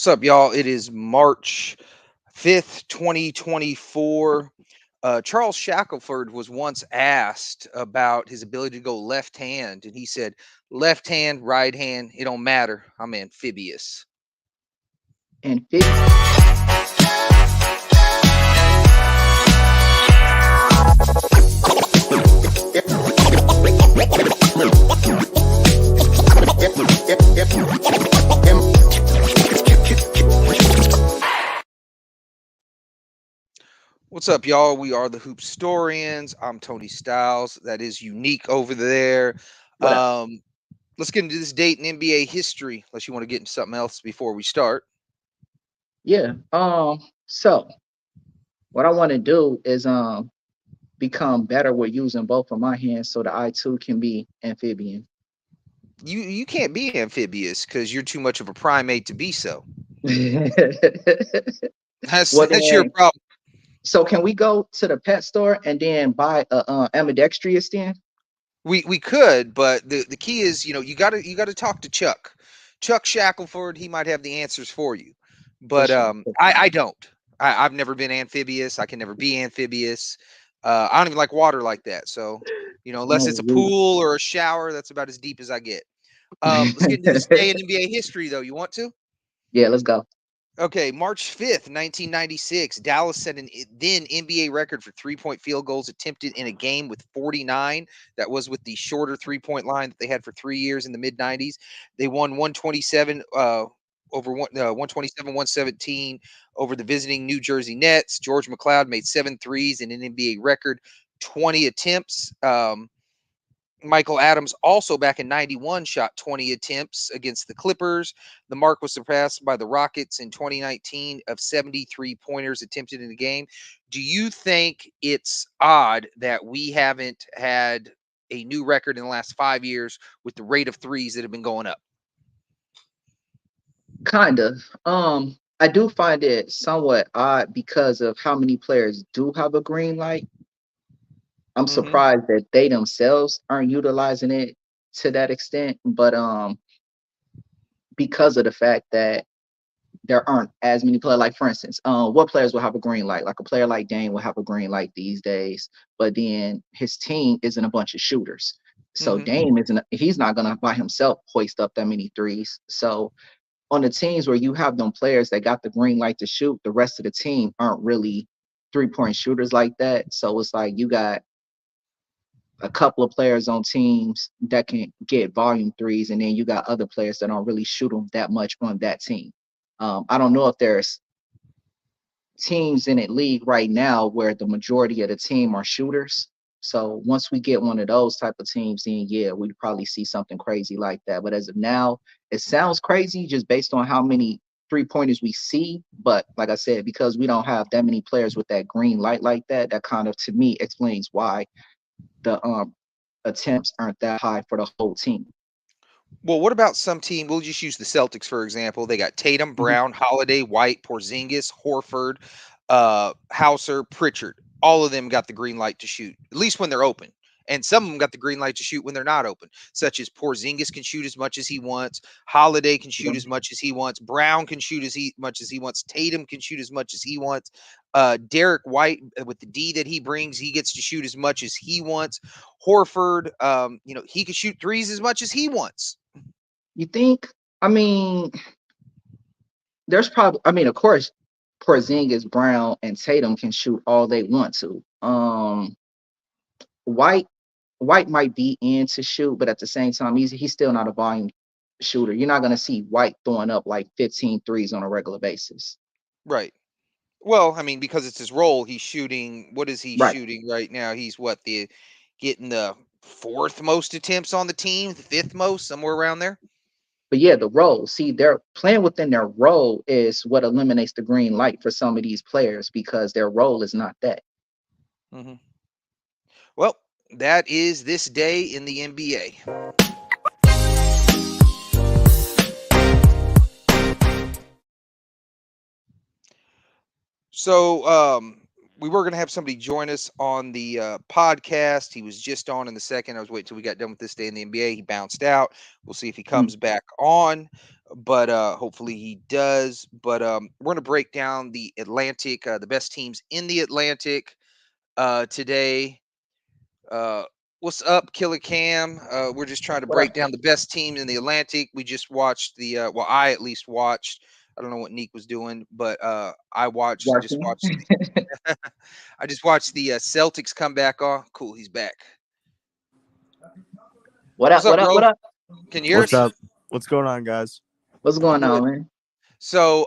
What's up, y'all? It is March 5th, 2024. Charles Shackelford was once asked about his ability to go left hand, and he said, left hand, right hand, it don't matter. I'm amphibious. And fig- What's up, y'all? We are the HoopStorians. I'm Tony Styles. That is unique over there. what up? Let's get into this date in NBA history, unless you want to get into something else before we start. Yeah. So what I want to do is become better with using both of my hands so that I too can be amphibian. You can't be amphibious because you're too much of a primate to be so. That's Well that's your then, problem. so can we go to the pet store and then buy a ambidextrous then? We could, but the key is, you gotta talk to Chuck. Chuck Shackelford, he might have the answers for you. For But sure. I don't. I've never been amphibious. I can never be amphibious. I don't even like water like that. So, unless Oh, it's a we- pool or a shower, that's about as deep as I get. Let's get into this day in NBA history, though. You want to? Yeah, let's go. Okay, March 5th, 1996, Dallas set an then NBA record for three-point field goals attempted in a game with 49. That was with the shorter three-point line that they had for 3 years in the mid 90s. They won 127 over 127 117 over the visiting New Jersey Nets. George McLeod made 7 threes in an NBA record 20 attempts. Michael Adams also back in 91 shot 20 attempts against the Clippers. The mark was surpassed by the Rockets in 2019 of 73 pointers attempted in a game. Do you think it's odd that we haven't had a new record in the last 5 years with the rate of threes that have been going up? Kind of. I do find it somewhat odd because of how many players do have a green light. I'm Hmm. surprised that they themselves aren't utilizing it to that extent, but because of the fact that there aren't as many players, like for instance, what players will have a green light? Like a player like Dane will have a green light these days, but then his team isn't a bunch of shooters. So Hmm. Dame isn't, he's not gonna by himself hoist up that many threes. So on the teams where you have them players that got the green light to shoot, the rest of the team aren't really 3-point shooters like that. So it's like you got a couple of players on teams that can get volume threes, and then you got other players that don't really shoot them that much on that team. I don't know if there's teams in it league right now where the majority of the team are shooters. So once we get one of those type of teams, then yeah, we'd probably see something crazy like that. But as of now, it sounds crazy just based on how many 3-pointers we see. But like I said, because we don't have that many players with that green light like that, that kind of to me explains why the attempts aren't that high for the whole team. Well, what about some team? We'll just use the Celtics for example. They got Tatum, Mhm. Brown, Holiday, White, Porzingis, Horford, Hauser, Pritchard. All of them got the green light to shoot, at least when they're open. And some of them got the green light to shoot when they're not open, such as Porzingis can shoot as much as he wants, Holiday can shoot as much as he wants, Brown can shoot much as he wants, Tatum can shoot as much as he wants. Derek White, with the D that he brings, he gets to shoot as much as he wants. Horford, he can shoot threes as much as he wants. You think? I mean, there's probably. I mean, of course, Porzingis, Brown, and Tatum can shoot all they want to. White, White might be in to shoot, but at the same time, he's still not a volume shooter. You're not gonna see White throwing up like 15 threes on a regular basis. Right. Well, I mean, because it's his role, he's shooting. What is he Right. shooting right now? He's what the getting the fourth most attempts on the team, the fifth most, somewhere around there. But yeah, the role. See, they're playing within their role is what eliminates the green light for some of these players because their role is not that. Hmm. Well, that is this day in the NBA. So, we were going to have somebody join us on the podcast. He was just on in the second. I was waiting till we got done with this day in the NBA. He bounced out. We'll see if he comes back on, but hopefully he does. But we're going to break down the Atlantic, the best teams in the Atlantic today. Uh, what's up, Killer Cam? We're just trying to What break up? down the best teams in the Atlantic. We just watched the well, I at least watched. I don't know what Neek was doing, but I watched. I just Working. watched. I just watched the Celtics come back. Oh, cool, he's back. What What's up? up, What up? bro? What up? Can you hear What's us? up? What's going on, guys? What's going Good. on, man? So,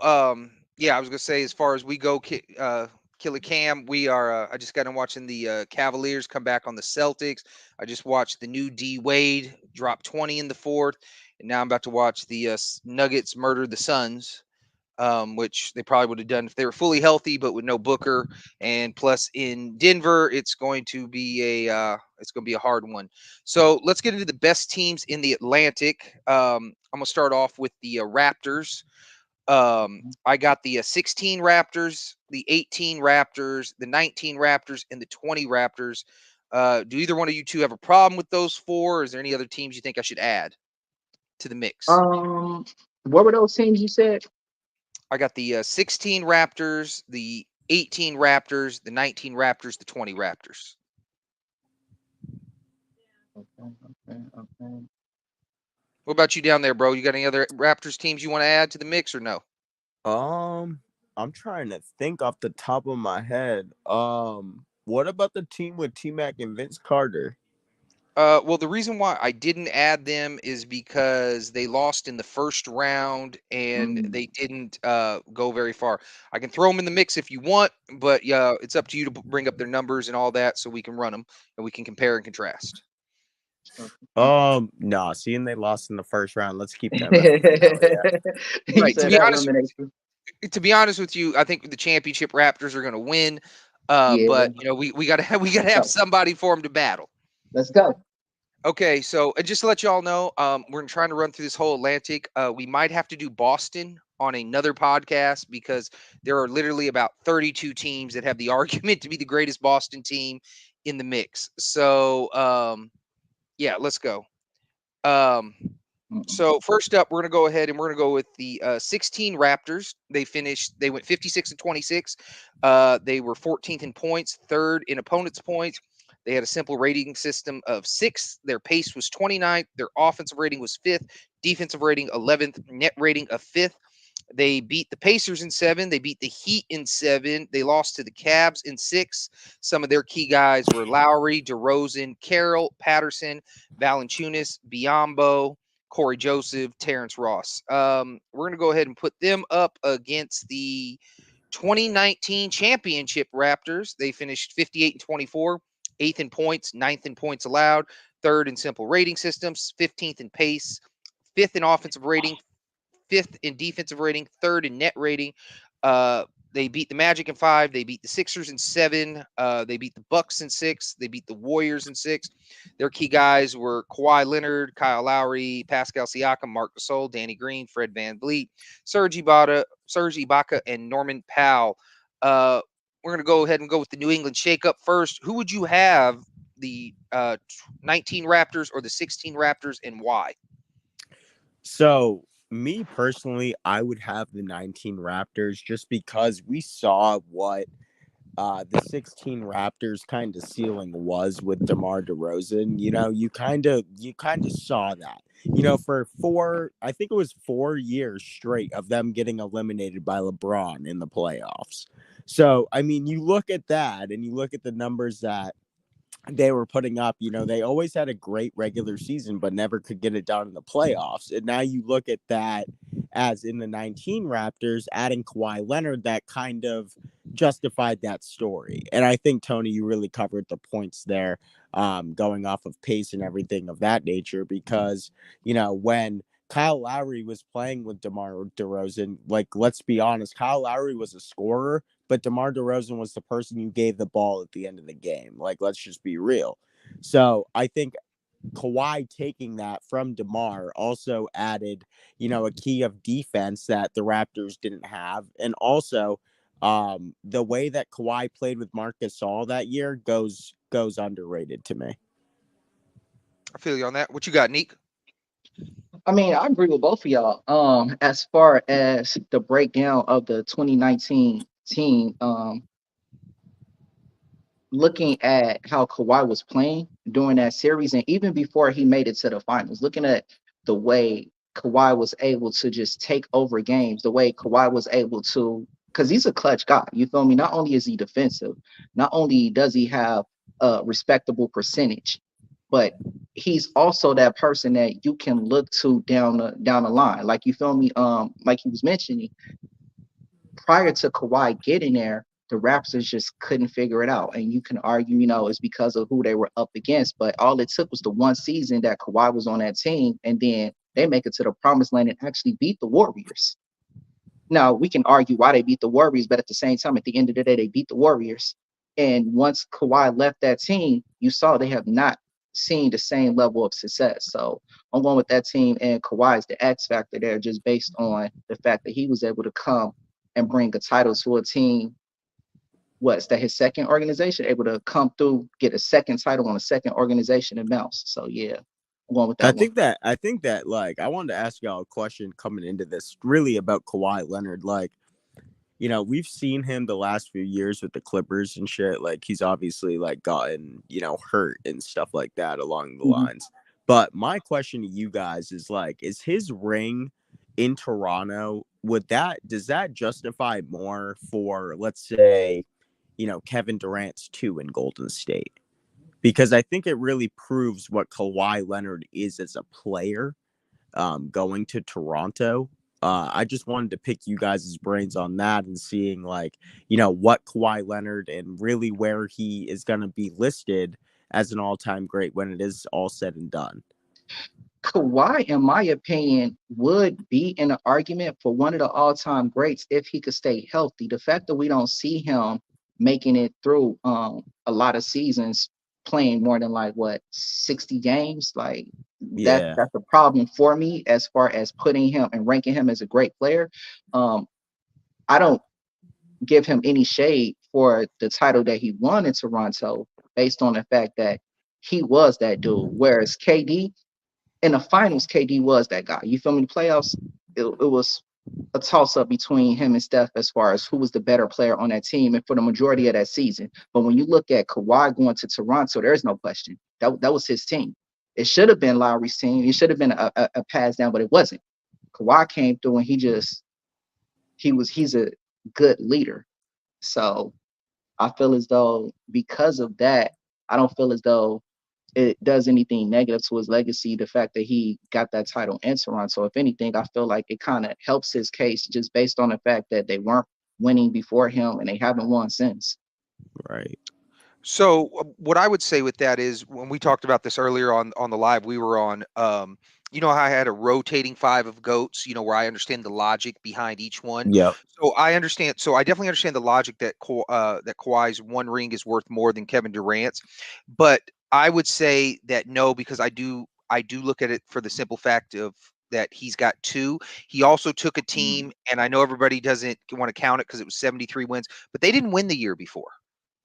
yeah, I was gonna say as far as we go, Killer Cam, we are. I just got done watching the Cavaliers come back on the Celtics. I just watched the new D Wade drop 20 in the fourth, and now I'm about to watch the Nuggets murder the Suns. Which they probably would have done if they were fully healthy, but with no Booker. And plus, in Denver, it's going to be a hard one. So let's get into the best teams in the Atlantic. I'm going to start off with the Raptors. I got the 16 Raptors, the 18 Raptors, the 19 Raptors, and the 20 Raptors. Do either one of you two have a problem with those four? Or is there any other teams you think I should add to the mix? Um, what were those teams you said? I got the 16 Raptors, the 18 Raptors, the 19 Raptors, the 20 Raptors. Okay. What about you down there, bro? You got any other Raptors teams you want to add to the mix or no? Um, I'm trying to think off the top of my head. What about the team with T Mac and Vince Carter? Well, the reason why I didn't add them is because they lost in the first round and Mm, they didn't go very far. I can throw them in the mix if you want, but yeah, it's up to you to bring up their numbers and all that so we can run them and we can compare and contrast. okay. No, seeing they lost in the first round, let's keep them as the final. Yeah. You Right. said that elimination. To be honest with you, I think the championship Raptors are going to win. Yeah. But we got to we got to have Go. somebody for them to battle. Let's go. Okay, so just to let y'all know, we're trying to run through this whole Atlantic. We might have to do Boston on another podcast because there are literally about 32 teams that have the argument to be the greatest Boston team in the mix. So, yeah, let's go. Um, Mm-mm. so first up, we're gonna go ahead and we're gonna go with the 16 Raptors. They went 56 and 26. They were 14th in points, third in opponents' points. They had a simple rating system of six. Their pace was 29th. Their offensive rating was fifth. Defensive rating 11th. Net rating of fifth. They beat the Pacers in seven. They beat the Heat in seven. They lost to the Cavs in six. Some of their key guys were Lowry, DeRozan, Carroll, Patterson, Valanciunas, Biombo, Corey Joseph, Terrence Ross. We're going to go ahead and put them up against the 2019 championship Raptors. They finished 58 and 24, eighth in points, ninth in points allowed, third in simple rating systems, 15th in pace, fifth in offensive rating, fifth in defensive rating, third in net rating. They beat the Magic in five. They beat the Sixers in seven. They beat the Bucks in six. They beat the Warriors in six. Their key guys were Kawhi Leonard, Kyle Lowry, Pascal Siakam, Marc Gasol, Danny Green, Fred VanVleet, Serge Ibaka, and Norman Powell. We're going to go ahead and go with the New England shakeup first. Who would you have, the 19 Raptors or the 16 Raptors, and why? So, me personally, I would have the 19 Raptors just because we saw what the 16 Raptors kind of ceiling was with DeMar DeRozan. You kind of saw that. For I think it was 4 years straight of them getting eliminated by LeBron in the playoffs. So, I mean, you look at that and you look at the numbers that they were putting up. They always had a great regular season, but never could get it done in the playoffs. And now you look at that as in the 19 Raptors, adding Kawhi Leonard, that kind of justified that story. And I think, Tony, you really covered the points there, going off of pace and everything of that nature, because, when Kyle Lowry was playing with DeMar DeRozan, like, let's be honest, Kyle Lowry was a scorer, but DeMar DeRozan was the person you gave the ball at the end of the game. Like, let's just be real. So I think Kawhi taking that from DeMar also added, a key of defense that the Raptors didn't have. And also, The way that Kawhi played with Marc Gasol that year goes underrated to me. I feel you on that. What you got, Neek? I mean, I agree with both of y'all. As far as the breakdown of the 2019 team, looking at how Kawhi was playing during that series, and even before he made it to the finals, looking at the way Kawhi was able to just take over games, the way Kawhi was able to, because he's a clutch guy. You feel me? Not only is he defensive, not only does he have a respectable percentage, but he's also that person that you can look to down the line. Like you feel me? Like he was mentioning, prior to Kawhi getting there, the Raptors just couldn't figure it out. And you can argue, it's because of who they were up against. But all it took was the one season that Kawhi was on that team, and then they make it to the promised land and actually beat the Warriors. Now, we can argue why they beat the Warriors, but at the same time, at the end of the day, they beat the Warriors. And once Kawhi left that team, you saw they have not seen the same level of success. So I'm going with that team, and Kawhi is the X factor there, just based on the fact that he was able to come and bring a title to a team. What's that, his second organization, able to come through, get a second title on a second organization and bounce. So yeah, I'm going with I that one. think that like I wanted to ask y'all a question coming into this really about Kawhi Leonard. Like, we've seen him the last few years with the Clippers and shit. Like, he's obviously like gotten, hurt and stuff like that along the lines. But my question to you guys is like, is his ring in Toronto, does that justify more for, let's say, Kevin Durant's 2 in Golden State? Because I think it really proves what Kawhi Leonard is as a player, going to Toronto. I just wanted to pick you guys' brains on that and seeing like, what Kawhi Leonard and really where he is going to be listed as an all-time great when it is all said and done. Kawhi, in my opinion, would be in an argument for one of the all-time greats if he could stay healthy. The fact that we don't see him making it through a lot of seasons, playing more than like 60 games, like Yeah. that's a problem for me as far as putting him and ranking him as a great player. I don't give him any shade for the title that he won in Toronto based on the fact that he was that dude. Whereas KD, in the finals, KD was that guy. You feel me? The playoffs, it was a toss up between him and Steph as far as who was the better player on that team and for the majority of that season. But when you look at Kawhi going to Toronto, there's no question. That was his team. It should have been Lowry's team. It should have been a pass down, but it wasn't. Kawhi came through and he's a good leader. So I feel as though because of that, I don't feel as though it does anything negative to his legacy, the fact that he got that title in Toronto. If anything, I feel like it kind of helps his case just based on the fact that they weren't winning before him and they haven't won since. Right. So what I would say with that is when we talked about this earlier on the live we were on, how I had a rotating 5 of goats, where I understand the logic behind each one. Yep. So I definitely understand the logic that that Kawhi's 1 ring is worth more than Kevin Durant's, but I would say that no, because I do look at it for the simple fact of that he's got 2. He also took a team, and I know everybody doesn't want to count it because it was 73 wins, but they didn't win the year before.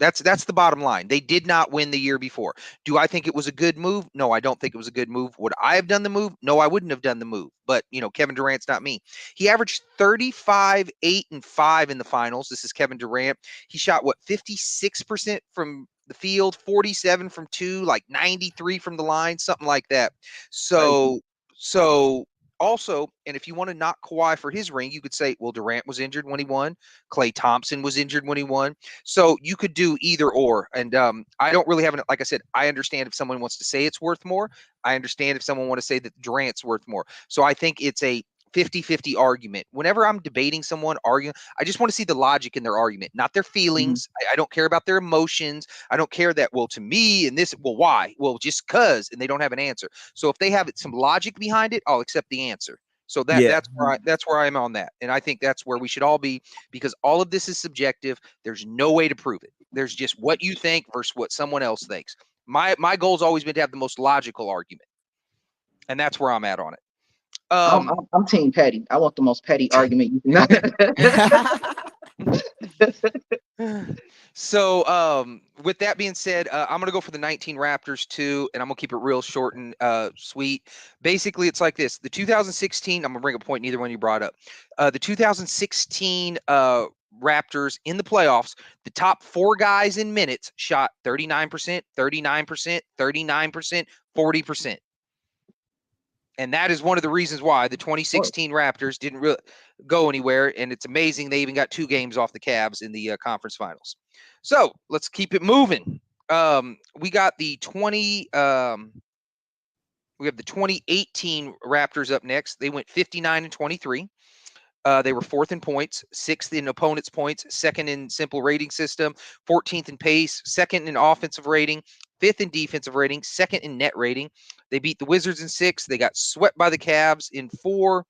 That's the bottom line. They did not win the year before. Do I think it was a good move? No, I don't think it was a good move. Would I have done the move? No, I wouldn't have done the move. But, Kevin Durant's not me. He averaged 35, 8, and 5 in the finals. This is Kevin Durant. He shot 56% from the field, 47 from 2, like 93 from the line, something like that. So also, and if you want to knock Kawhi for his ring, you could say, well, Durant was injured when he won. Klay Thompson was injured when he won. So you could do either or. And I don't really have an, like I said, I understand if someone wants to say it's worth more. I understand if someone want to say that Durant's worth more. So I think it's a 50-50 argument. Whenever I'm debating someone arguing, I just want to see the logic in their argument, not their feelings. I don't care about their emotions. I don't care that, well, to me and this, well, why? Well, just cause, and they don't have an answer. So if they have some logic behind it, I'll accept the answer. So that's where I'm on that. And I think that's where we should all be, because all of this is subjective. There's no way to prove it. There's just what you think versus what someone else thinks. My goal's always been to have the most logical argument. And that's where I'm at on it. I'm team petty. I want the most petty argument you can. So, with that being said, I'm gonna go for the 19 Raptors too, and I'm gonna keep it real short and sweet. Basically, it's like this: the 2016. I'm gonna bring a point neither one you brought up. The 2016 Raptors in the playoffs. The top four guys in minutes shot 39%, 39%, 39%, 40%. And that is one of the reasons why the 2016 Raptors didn't really go anywhere. And it's amazing they even got 2 games off the Cavs in the conference finals. So let's keep it moving. We got the 20. We have the 2018 Raptors up next. They went 59-23. They were fourth in points, sixth in opponents' points, second in simple rating system, 14th in pace, second in offensive rating, fifth in defensive rating, second in net rating. They beat the Wizards in 6. They got swept by the Cavs in 4.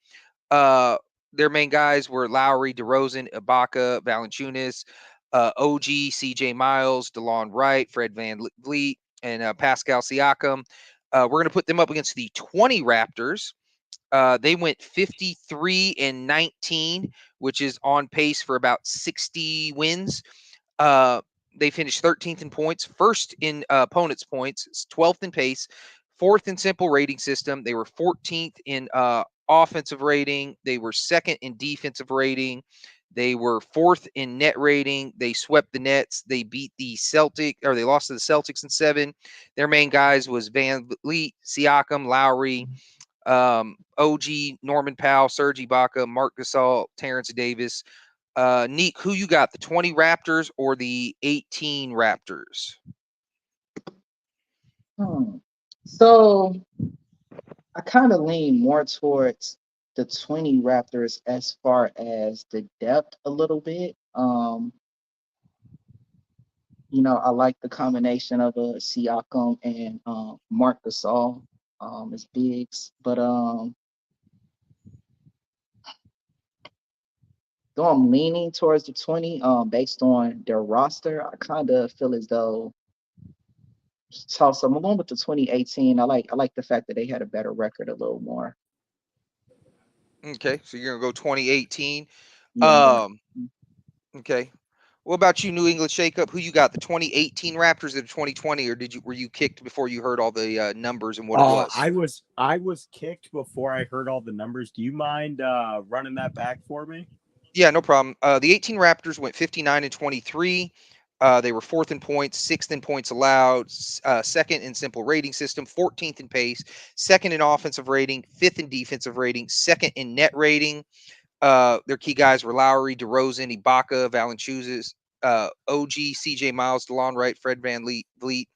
Their main guys were Lowry, DeRozan, Ibaka, Valanciunas, OG, CJ Miles, DeLon Wright, Fred Van Vliet, and Pascal Siakam. We're going to put them up against the 20 Raptors. They went 53-19, which is on pace for about 60 wins. They finished 13th in points, first in opponents' points, 12th in pace, fourth in simple rating system. They were 14th in offensive rating. They were second in defensive rating. They were fourth in net rating. They swept the Nets. They beat the they lost to the Celtics in 7. Their main guys was Van Vliet, Siakam, Lowry, OG, Norman Powell, Serge Ibaka, Mark Gasol, Terrence Davis. Neek, who you got, the 20 Raptors or the 18 Raptors? So I kind of lean more towards the 20 Raptors as far as the depth a little bit. I like the combination of a Siakam and Mark Gasol as bigs, but though I'm leaning towards the 20 based on their roster, I kind of feel as though so I'm going with the 2018. I like the fact that they had a better record a little more. Okay, so you're gonna go 2018. Yeah. Okay. What about you, New England Shakeup? Who you got, the 2018 Raptors or the 2020, or were you kicked before you heard all the numbers and what it was? I was kicked before I heard all the numbers. Do you mind running that back for me? Yeah, no problem. The 18 Raptors went 59-23. They were fourth in points, sixth in points allowed, second in simple rating system, 14th in pace, second in offensive rating, fifth in defensive rating, second in net rating. Their key guys were Lowry, DeRozan, Ibaka, Valanciunas, OG, CJ Miles, DeLon Wright, Fred Van Vliet,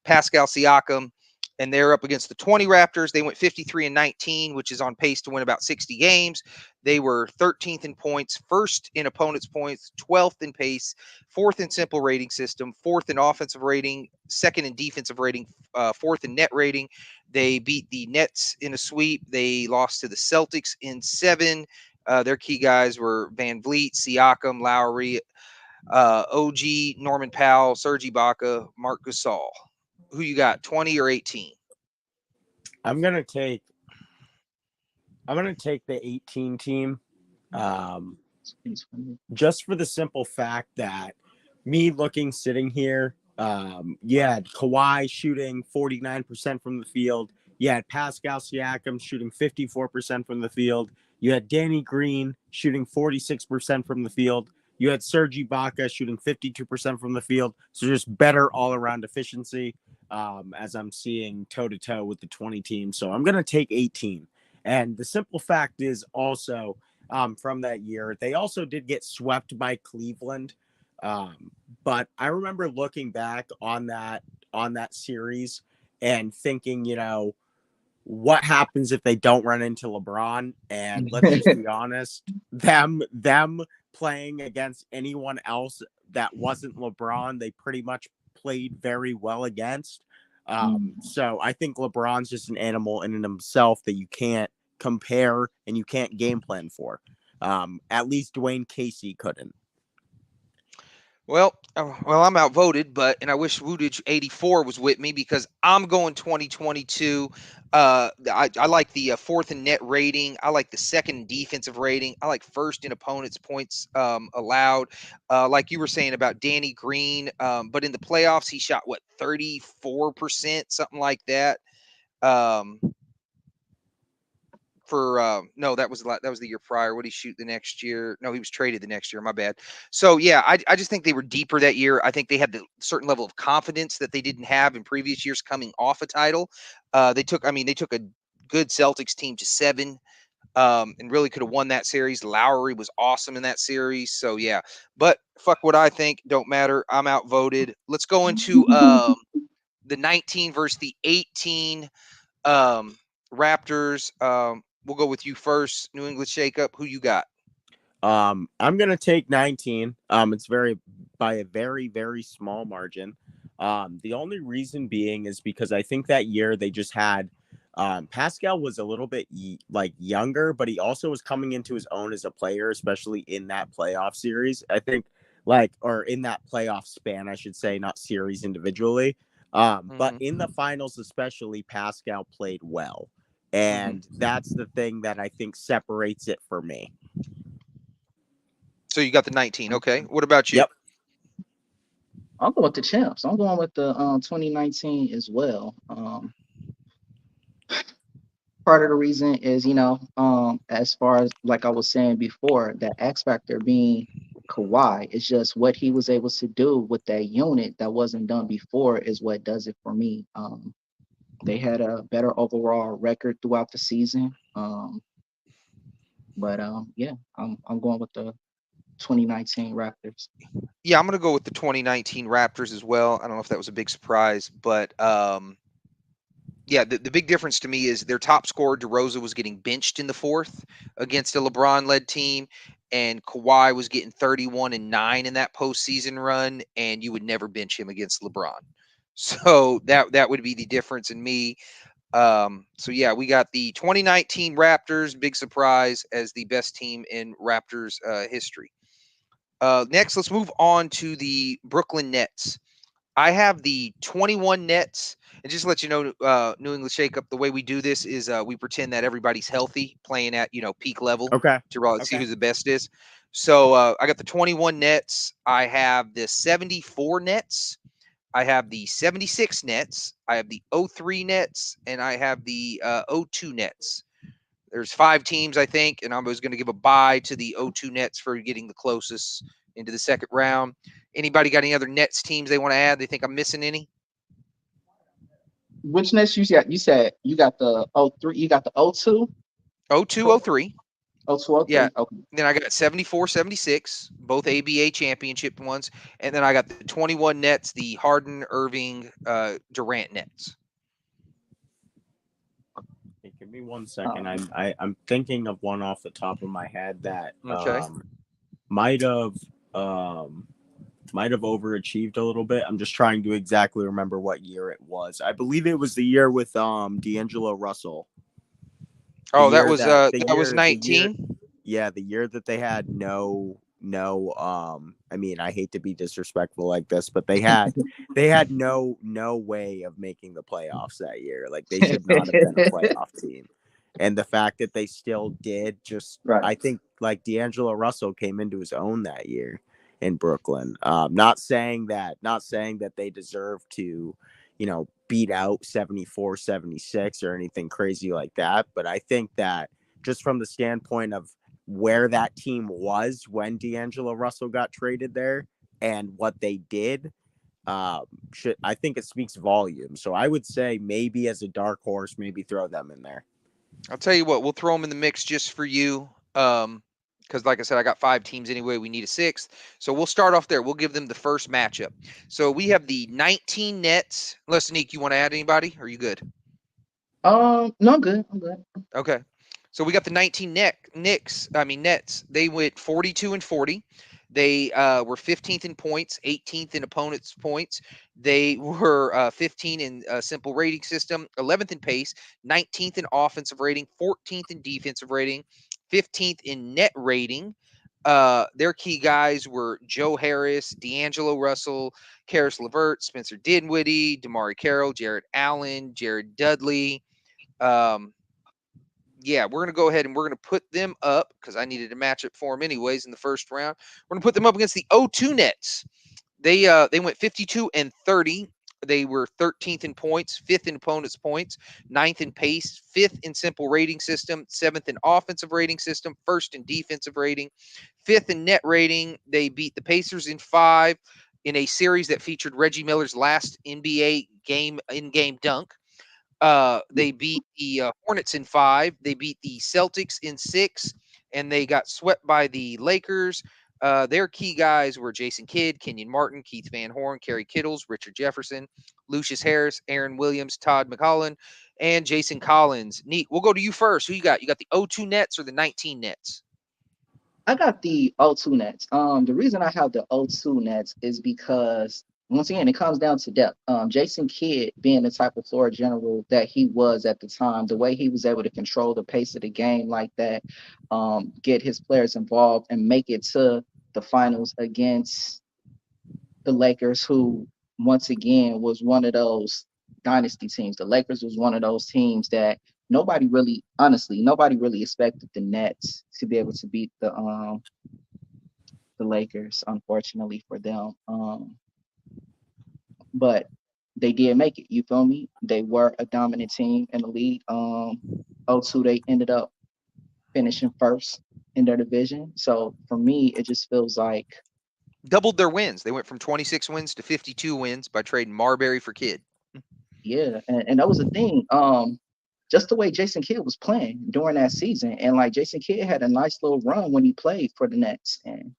Pascal Siakam, and they're up against the 20 Raptors. They went 53-19, which is on pace to win about 60 games. They were 13th in points, first in opponents' points, 12th in pace, fourth in simple rating system, fourth in offensive rating, second in defensive rating, fourth in net rating. They beat the Nets in a sweep. They lost to the Celtics in 7. Their key guys were Van Vliet, Siakam, Lowry, OG, Norman Powell, Serge Ibaka, Mark Gasol. Who you got, 20 or 18? I'm gonna take the 18 team. Just for the simple fact that me sitting here, you had Kawhi shooting 49% from the field. You had Pascal Siakam shooting 54% from the field. You had Danny Green shooting 46% from the field. You had Serge Ibaka shooting 52% from the field. So just better all-around efficiency as I'm seeing toe-to-toe with the 20 team. So I'm going to take 18. And the simple fact is also from that year, they also did get swept by Cleveland. But I remember looking back on that series and thinking, what happens if they don't run into LeBron? And let's just be honest, them playing against anyone else that wasn't LeBron, they pretty much played very well against. So I think LeBron's just an animal in and himself that you can't compare and you can't game plan for. At least Dwayne Casey couldn't. Well, I'm outvoted, and I wish Woodage 84 was with me because I'm going 2022. I like the fourth in net rating. I like the second in defensive rating. I like first in opponents' points allowed. Like you were saying about Danny Green, but in the playoffs he shot what 34%, something like that. Um, for no, that was the year prior. What did he shoot the next year? No, he was traded the next year. My bad. So yeah, I just think they were deeper that year. I think they had the certain level of confidence that they didn't have in previous years coming off a title. They took a good Celtics team to 7. And really could have won that series. Lowry was awesome in that series. So yeah, but fuck what I think. Don't matter. I'm outvoted. Let's go into the 19 versus the 18 um, Raptors. We'll go with you first. New England shakeup. Who you got? I'm gonna take 19. It's by a very, very small margin. The only reason being is because I think that year they just had Pascal was a little bit younger, but he also was coming into his own as a player, especially in that playoff series. I think or in that playoff span, I should say, not series individually. But in the finals, especially, Pascal played well. And that's the thing that I think separates it for me. So you got the 19. Okay. What about you? Yep. I'll go with the champs. I'm going with the 2019 as well. Part of the reason is, as far as like I was saying before, that X factor being Kawhi is just what he was able to do with that unit that wasn't done before is what does it for me. They had a better overall record throughout the season. Yeah, I'm going with the 2019 Raptors. Yeah, I'm gonna go with the 2019 Raptors as well. I don't know if that was a big surprise, but yeah, the big difference to me is their top scorer DeRozan was getting benched in the fourth against a LeBron-led team, and Kawhi was getting 31 and 9 in that postseason run, and you would never bench him against LeBron. So that would be the difference in me. So yeah, we got the 2019 Raptors, big surprise as the best team in Raptors history. Next, let's move on to the Brooklyn Nets. I have the 21 Nets, and just to let you know, New England Shakeup. The way we do this is we pretend that everybody's healthy, playing at peak level Okay. to see who the best is. So I got the 21 Nets. I have the 74 Nets. I have the 76 Nets. I have the 03 Nets, and I have the 02 Nets. There's 5 teams, I think, and I was going to give a bye to the 02 Nets for getting the closest into the second round. Anybody got any other Nets teams they want to add? They think I'm missing any? Which Nets you got? You said you got the 03, you got the 02? 02, 03. 02, Yeah. 03. Okay. Then I got 74, 76, both ABA championship ones. And then I got the 21 Nets, the Harden, Irving, Durant Nets. Hey, give me 1 second. I'm thinking of one off the top of my head that might have overachieved a little bit. I'm just trying to exactly remember what year it was. I believe it was the year with D'Angelo Russell. Oh, that was 19. The year that they had no I mean, I hate to be disrespectful like this, but they had no way of making the playoffs that year. Like, they should not have been a playoff team. And the fact that they still did, Right. I think, like, D'Angelo Russell came into his own that year in Brooklyn. Not saying that they deserve to, beat out 74, 76 or anything crazy like that. But I think that just from the standpoint of where that team was when D'Angelo Russell got traded there and what they did, I think it speaks volumes. So I would say maybe as a dark horse, maybe throw them in there. I'll tell you what, we'll throw them in the mix just for you. Because like I said, I got 5 teams anyway. We need a 6th. So we'll start off there. We'll give them the first matchup. So we have the 19 Nets. Unless, Nick, you want to add anybody? Or are you good? No, I'm good. Okay. So we got the 19 Nets. They went 42 and 40. They were 15th in points, 18th in opponents' points. They were 15 in simple rating system, 11th in pace, 19th in offensive rating, 14th in defensive rating, 15th in net rating. Their key guys were Joe Harris, D'Angelo Russell, Karis LeVert, Spencer Dinwiddie, Damari Carroll, Jared Allen, Jared Dudley. Um, yeah, we're gonna go ahead and we're gonna put them up because I needed a matchup for them anyways in the first round. We're gonna put them up against the O2 Nets. They went 52 and 30. They were 13th in points, fifth in opponents' points, ninth in pace, fifth in simple rating system, seventh in offensive rating system, first in defensive rating, fifth in net rating. They beat the Pacers in 5 in a series that featured Reggie Miller's last NBA game in-game dunk. They beat the Hornets in 5. They beat the Celtics in 6, and they got swept by the Lakers. Their key guys were Jason Kidd, Kenyon Martin, Keith Van Horn, Kerry Kittles, Richard Jefferson, Lucius Harris, Aaron Williams, Todd McCollum, and Jason Collins. Neat. We'll go to you first. Who you got? You got the O2 Nets or the 19 Nets? I got the O2 Nets. The reason I have the O2 Nets is because once again it comes down to depth. Jason Kidd being the type of floor general that he was at the time, the way he was able to control the pace of the game like that, get his players involved and make it to the finals against the Lakers, who once again was one of those dynasty teams. The Lakers was one of those teams that nobody really expected the Nets to be able to beat the Lakers, unfortunately for them. But they did make it. You feel me? They were a dominant team in the league. 02, they ended up finishing first in their division. So for me, it just feels like Doubled their wins. They went from 26 wins to 52 wins by trading Marbury for Kidd. yeah, and that was the thing. Just the way Jason Kidd was playing during that season, and like Jason Kidd had a nice little run when he played for the Nets, and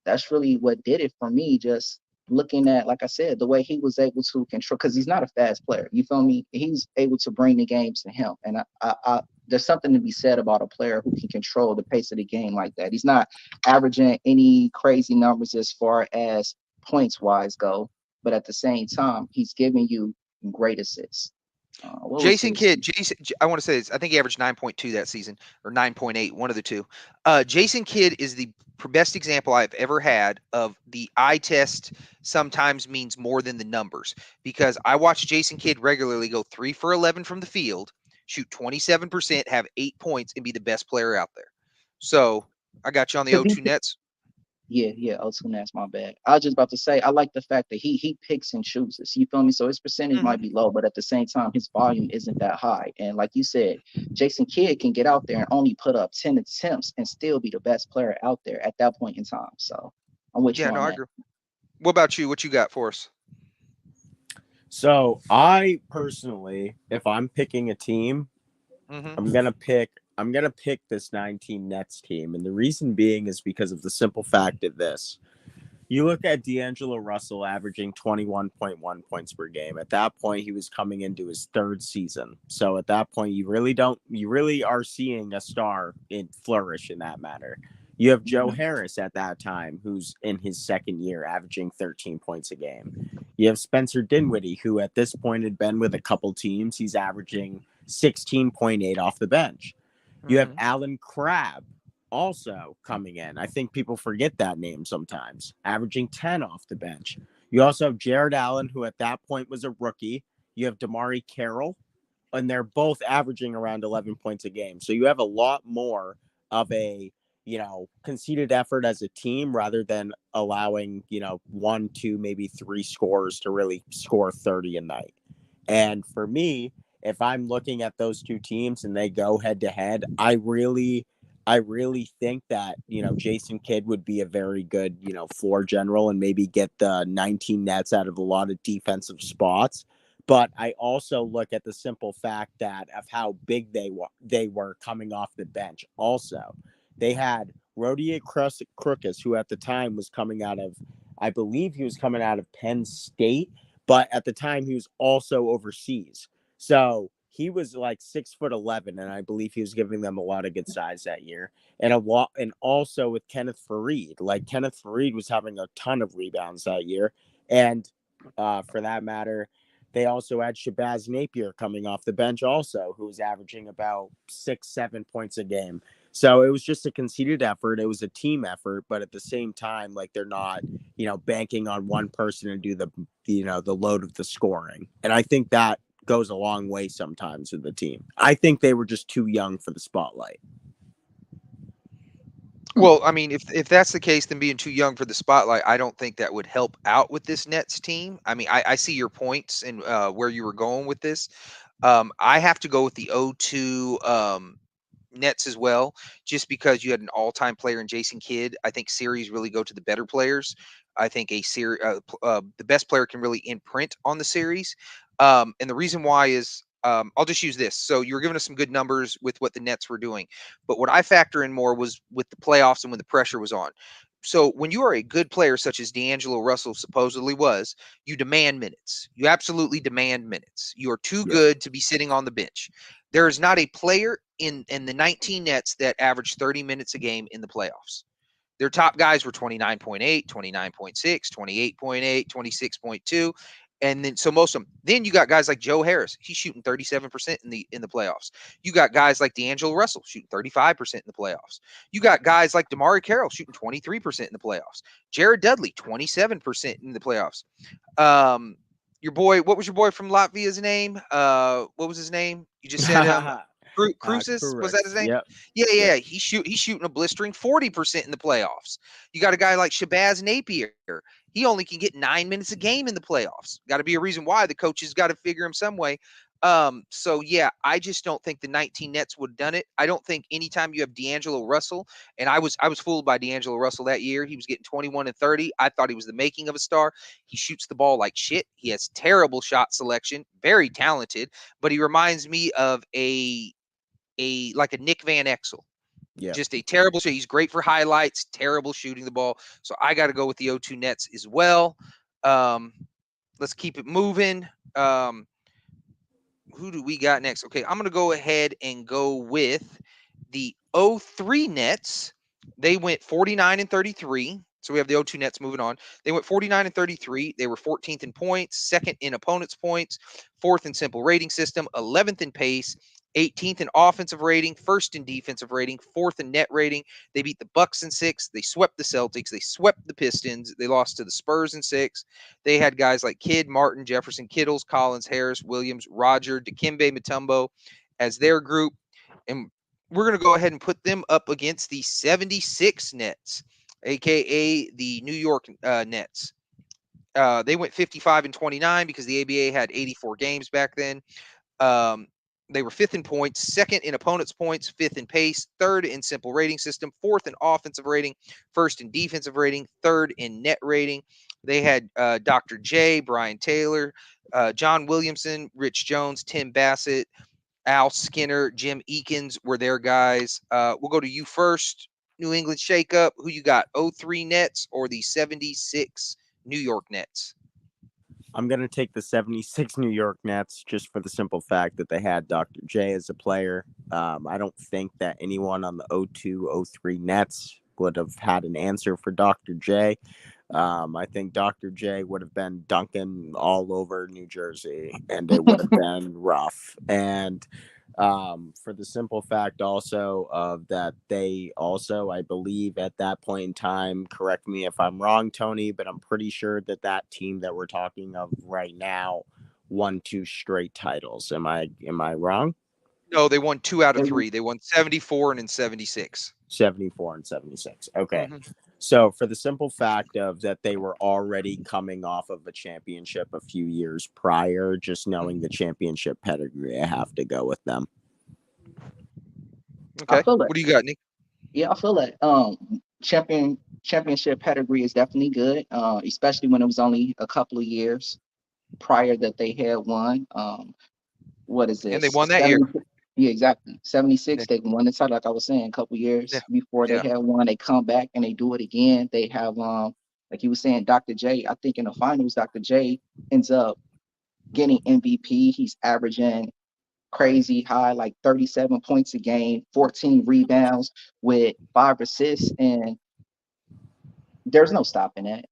that's really what did it for me. Just looking at, like I said, the way he was able to control, because he's not a fast player. You feel me? He's able to bring the games to him, and there's something to be said about a player who can control the pace of the game like that. He's not averaging any crazy numbers as far as points wise go, but at the same time, he's giving you great assists. What was Jason his? Kidd, I want to say this. I think he averaged 9.2 that season or 9.8, one of the two. Jason Kidd is the best example I've ever had of the eye test sometimes means more than the numbers, because I watch Jason Kidd regularly go 3 for 11 from the field, shoot 27%, have 8 points, and be the best player out there. So I got you on the Because O2 Nets. yeah, O2 Nets, my bad. I was just about to say, I like the fact that he picks and chooses. You feel me? So his percentage might Hmm. be low, but at the same time, his volume isn't that high. And like you said, Jason Kidd can get out there and only put up 10 attempts and still be the best player out there at that point in time. So I'm with Yeah, you no, on I that. agree. What about you? What you got for us? So I personally, if I'm picking a team, Hmm. I'm gonna pick this 19 Nets team, and the reason being is because of the simple fact of this. You look at D'Angelo Russell averaging 21.1 points per game. At that point, he was coming into his third season. So at that point, you really are seeing a star in flourish in that matter. You have Joe Mhm. Harris at that time, who's in his second year, averaging 13 points a game. You have Spencer Dinwiddie, who at this point had been with a couple teams. He's averaging 16.8 off the bench. You have Hmm. Alan Crabb also coming in. I think people forget that name sometimes, averaging 10 off the bench. You also have Jared Allen, who at that point was a rookie. You have Damari Carroll, and they're both averaging around 11 points a game. So you have a lot more of a, conceded effort as a team rather than allowing, one, two, maybe three scores to really score 30 a night. And for me, if I'm looking at those two teams and they go head to head, I really think that, Jason Kidd would be a very good, floor general and maybe get the 19 nets out of a lot of defensive spots. But I also look at the simple fact that of how big they were coming off the bench. Also, they had Rodier Crookus, who at the time was coming out of, I believe he was coming out of Penn State, but at the time he was also overseas. So he was like 6'11", and I believe he was giving them a lot of good size that year. And also with Kenneth Faried. Like Kenneth Faried was having a ton of rebounds that year. And for that matter, they also had Shabazz Napier coming off the bench also, who was averaging about 6-7 points a game. So it was just a conceded effort. It was a team effort, but at the same time, like they're not, banking on one person to do the load of the scoring. And I think that goes a long way sometimes with the team. I think they were just too young for the spotlight. Well, I mean, if that's the case, then being too young for the spotlight, I don't think that would help out with this Nets team. I mean, I see your points and where you were going with this. I have to go with the O2 Nets as well, just because you had an all-time player in Jason Kidd. I think series really go to the better players. I think the best player can really imprint on the series. And the reason why is I'll just use this. So you were giving us some good numbers with what the Nets were doing, but what I factor in more was with the playoffs and when the pressure was on. So when you are a good player such as D'Angelo Russell supposedly was, you demand minutes. You absolutely demand minutes. You are too Yeah. good to be sitting on the bench. There is not a player in the 19 Nets that averaged 30 minutes a game in the playoffs. Their top guys were 29.8, 29.6, 28.8, 26.2. And then so most of them. Then you got guys like Joe Harris. He's shooting 37% in the playoffs. You got guys like D'Angelo Russell shooting 35% in the playoffs. You got guys like DeMarre Carroll shooting 23% in the playoffs. Jared Dudley 27% in the playoffs. Um, your boy, what was your boy from Latvia's name? What was his name? You just said Crucis, was that his Cruz. name? Yep. Yeah, Yep. yeah. He's shooting a blistering 40% in the playoffs. You got a guy like Shabazz Napier. He only can get 9 minutes a game in the playoffs. Got to be a reason why the coaches got to figure him some way. So yeah, I just don't think the 19 Nets would have done it. I don't think anytime you have D'Angelo Russell, and I was fooled by D'Angelo Russell that year. He was getting 21 and 30. I thought he was the making of a star. He shoots the ball like shit. He has terrible shot selection, very talented, but he reminds me of like a Nick Van Exel. Yeah. Just a terrible shot. He's great for highlights, terrible shooting the ball. So I got to go with the O2 Nets as well. Um, let's keep it moving. Who do we got next? Okay, I'm going to go ahead and go with the O3 Nets. They went 49 and 33. So we have the O2 Nets moving on. They went 49 and 33. They were 14th in points, second in opponents' points, fourth in simple rating system, 11th in pace, 18th in offensive rating, first in defensive rating, fourth in net rating. They beat the Bucks in 6. They swept the Celtics. They swept the Pistons. They lost to the Spurs in 6. They had guys like Kidd, Martin, Jefferson, Kittles, Collins, Harris, Williams, Roger, Dikembe Mutombo as their group. And we're going to go ahead and put them up against the 76 Nets, aka the New York Nets. They went 55 and 29 because the ABA had 84 games back then. They were fifth in points, second in opponents' points, fifth in pace, third in simple rating system, fourth in offensive rating, first in defensive rating, third in net rating. They had Dr. J, Brian Taylor, John Williamson, Rich Jones, Tim Bassett, Al Skinner, Jim Eakins were their guys. We'll go to you first. New England shakeup. Who you got? 03 Nets or the 76 New York Nets? I'm going to take the 76 New York Nets just for the simple fact that they had Dr. J as a player. I don't think that anyone on the 02, 03 Nets would have had an answer for Dr. J. I think Dr. J would have been dunking all over New Jersey, and it would have been rough. And for the simple fact also of that they also, I believe at that point in time, correct me if I'm wrong, Tony, but I'm pretty sure that that team that we're talking of right now won 2 straight titles. Am I wrong? No, they won 2 out of 3. They won 74 and in 76. 74 and 76. Okay. Mm-hmm. So for the simple fact of that they were already coming off of a championship a few years prior, just knowing the championship pedigree, I have to go with them. I Okay. feel it. What do you got, Nick? Yeah, I feel that championship pedigree is definitely good, especially when it was only a couple of years prior that they had won. What is And they this? won that year. Yeah, exactly. Yeah. 76, they won the title, like I was saying, a couple Yeah. years before they Yeah. had one. They come back and they do it again. They have like you were saying, Dr. J. I think in the finals, Dr. J ends up getting MVP. He's averaging crazy high, like 37 points a game, 14 rebounds with 5 assists, and there's no stopping that.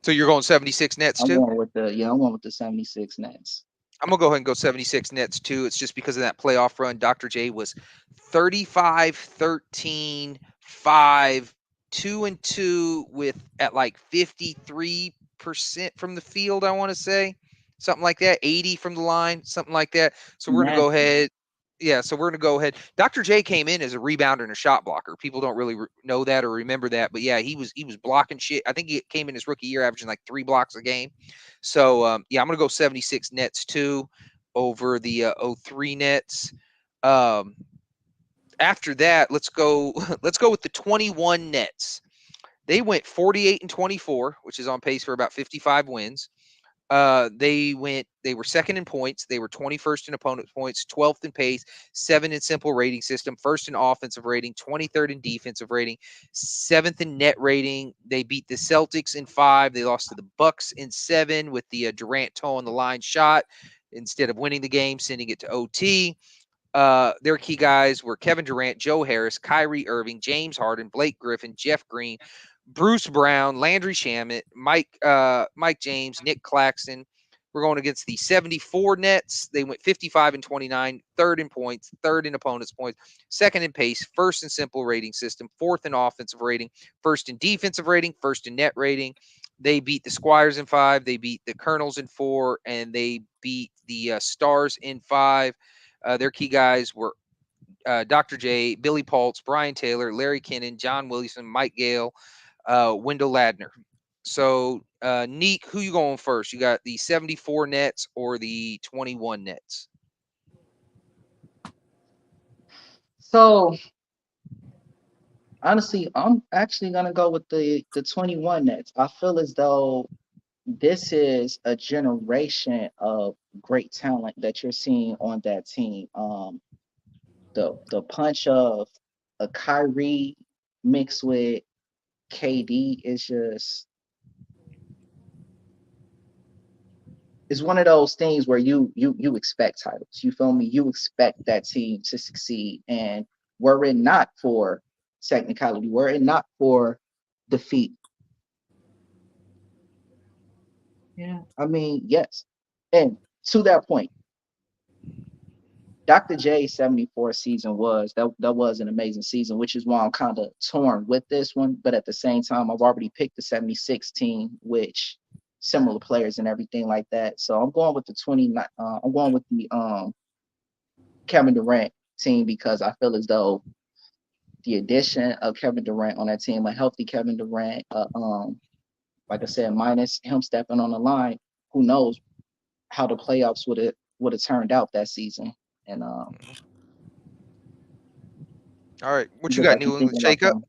So you're going 76 Nets too? I'm going with the 76 Nets. I'm gonna go ahead and go 76 Nets too. It's just because of that playoff run. Dr. J was 35, 13, 5, 2 and 2 with at like 53% from the field, I want to say. Something like that. 80 from the line, something like that. So we're gonna go Nasty. ahead. Yeah, so we're gonna go ahead. Dr. J came in as a rebounder and a shot blocker. People don't really know that or remember that, but yeah, he was blocking shit. I think he came in his rookie year averaging like 3 blocks a game. So yeah, I'm gonna go 76 Nets too over the 03 Nets. Um, After that, let's go let's go with the 21 Nets. They went 48 and 24, which is on pace for about 55 wins. They were second in points, they were 21st in opponent points, 12th in pace, 7 in simple rating system, first in offensive rating, 23rd in defensive rating, 7th in net rating. They beat the Celtics in 5, they lost to the Bucks in 7 with the Durant toe on the line shot instead of winning the game, sending it to OT. Their key guys were Kevin Durant, Joe Harris, Kyrie Irving, James Harden, Blake Griffin, Jeff Green, Bruce Brown, Landry Shamet, Mike James, Nick Claxton. We're going against the 74 Nets. They went 55 and 29, third in points, third in opponents' points, second in pace, first in simple rating system, fourth in offensive rating, first in defensive rating, first in net rating. They beat the Squires in 5, they beat the Colonels in 4, and they beat the Stars in 5. Their key guys were Dr. J, Billy Paltz, Brian Taylor, Larry Kinnan, John Williamson, Mike Gale, Wendell Ladner. So, Neek, who you going first? You got the 74 Nets or the 21 Nets? So honestly, I'm actually gonna go with the 21 Nets. I feel as though this is a generation of great talent that you're seeing on that team. The punch of a Kyrie mixed with KD is just it's one of those things where you expect titles. You feel me? You expect that team to succeed, and were it not for technicality, were it not for defeat, yeah, I mean, yes. And to that point, Dr. J's 74 season that was an amazing season, which is why I'm kind of torn with this one. But at the same time, I've already picked the 76 team, which similar players and everything like that. So I'm going with the 29. I'm going with the Kevin Durant team because I feel as though the addition of Kevin Durant on that team, a healthy Kevin Durant, like I said, minus him stepping on the line, who knows how the playoffs would have turned out that season. And All right, what you because I got? keep New England thinking about shakeup. them.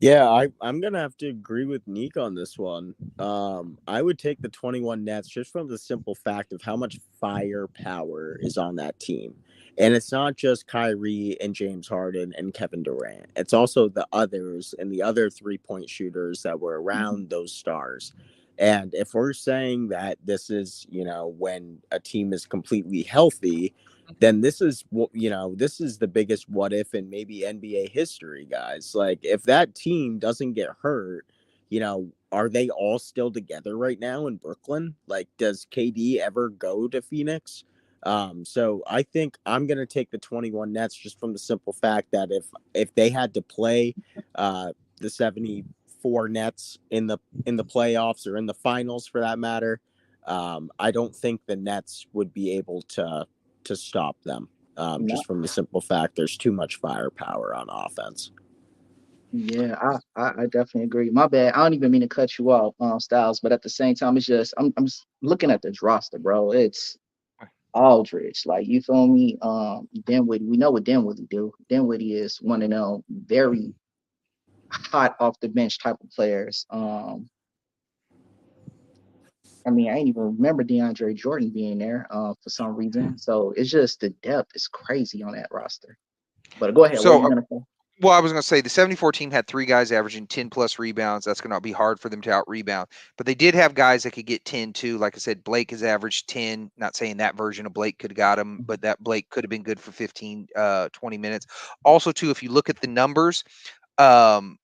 Yeah, I'm gonna have to agree with Neek on this one. I would take the 21 Nets just from the simple fact of how much firepower is on that team. And it's not just Kyrie and James Harden and Kevin Durant. It's also the others and the other 3-point shooters that were Mhm. around those stars. And if we're saying that this is, when a team is completely healthy, then this is this is the biggest what if in maybe NBA history, guys. Like if that team doesn't get hurt, are they all still together right now in Brooklyn? Like does KD ever go to Phoenix? So I think I'm gonna take the 21 Nets just from the simple fact that if they had to play the 74 Nets in the playoffs or in the finals for that matter, I don't think the Nets would be able to stop them. No, Just from the simple fact there's too much firepower on offense. yeah, I definitely agree. My bad. I don't even mean to cut you off, Styles, but at the same time, it's just I'm just looking at this roster, bro. It's Aldridge, like you feel me? Dinwiddie, we know what Dinwiddie do. Dinwiddie is one of them very hot off the bench type of players. I mean, I ain't even remember DeAndre Jordan being there for some reason. So it's just the depth is crazy on that roster. But go ahead. What were So, you gonna say? well, I was going to say the 74 team had 3 guys averaging 10 plus rebounds. That's going to be hard for them to out rebound. But they did have guys that could get 10 too. Like I said, Blake has averaged 10. Not saying that version of Blake could have got him, but that Blake could have been good for 15, 20 minutes. Also, too, if you look at the numbers, who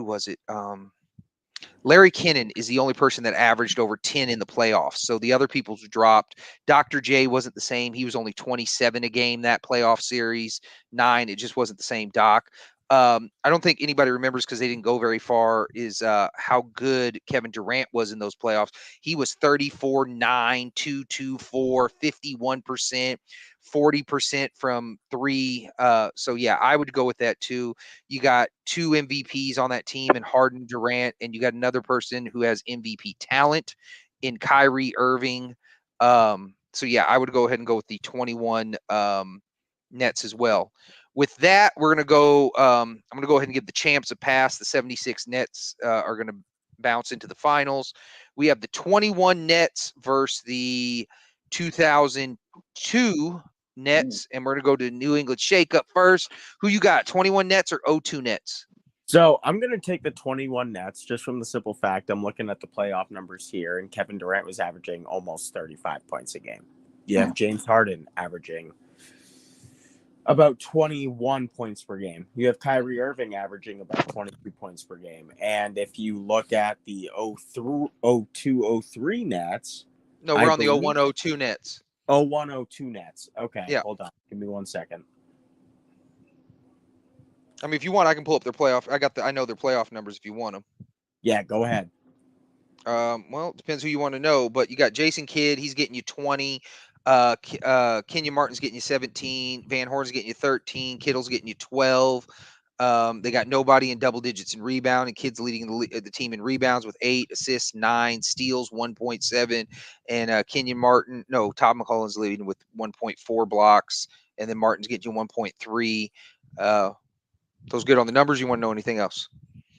was it? Larry Kennan is the only person that averaged over 10 in the playoffs. So the other people's dropped. Dr. J wasn't the same. He was only 27 a game that playoff series, 9. It just wasn't the same, Doc. I don't think anybody remembers because they didn't go very far is how good Kevin Durant was in those playoffs. He was 34, 9, 2, 2, 4, 51%, 40% from three. So yeah, I would go with that too. You got 2 MVPs on that team and Harden, Durant, and you got another person who has MVP talent in Kyrie Irving. So yeah, I would go ahead and go with the 21 Nets as well. With that, we're gonna go. I'm gonna go ahead and give the champs a pass. The 76 Nets are gonna bounce into the finals. We have the 21 Nets versus the 2002 Nets, and we're gonna go to New England shakeup first. Who you got? 21 Nets or 02 Nets? So I'm going to take the 21 Nets just from the simple fact I'm looking at the playoff numbers here, and Kevin Durant was averaging almost 35 points a game. You have James Harden averaging about 21 points per game. You have Kyrie Irving averaging about 23 points per game. And if you look at the 02, 03 Nets, No, I we're on the believe 01, 02 Nets. 01, 02 Nets. Okay, Yeah. hold on. Give me 1 second. I mean, if you want, I can pull up their playoff. I know their playoff numbers if you want them. Yeah, go ahead. Well, it depends who you want to know, but you got Jason Kidd, he's getting you 20. Kenyon Martin's getting you 17. Van Horn's getting you 13. Kittle's getting you 12. They got nobody in double digits in rebound, and Kidd's leading the team in rebounds with 8 assists, 9 steals, 1.7. And Todd McCullough's leading with 1.4 blocks, and then Martin's getting you 1.3. Those good on the numbers. You want to know anything else?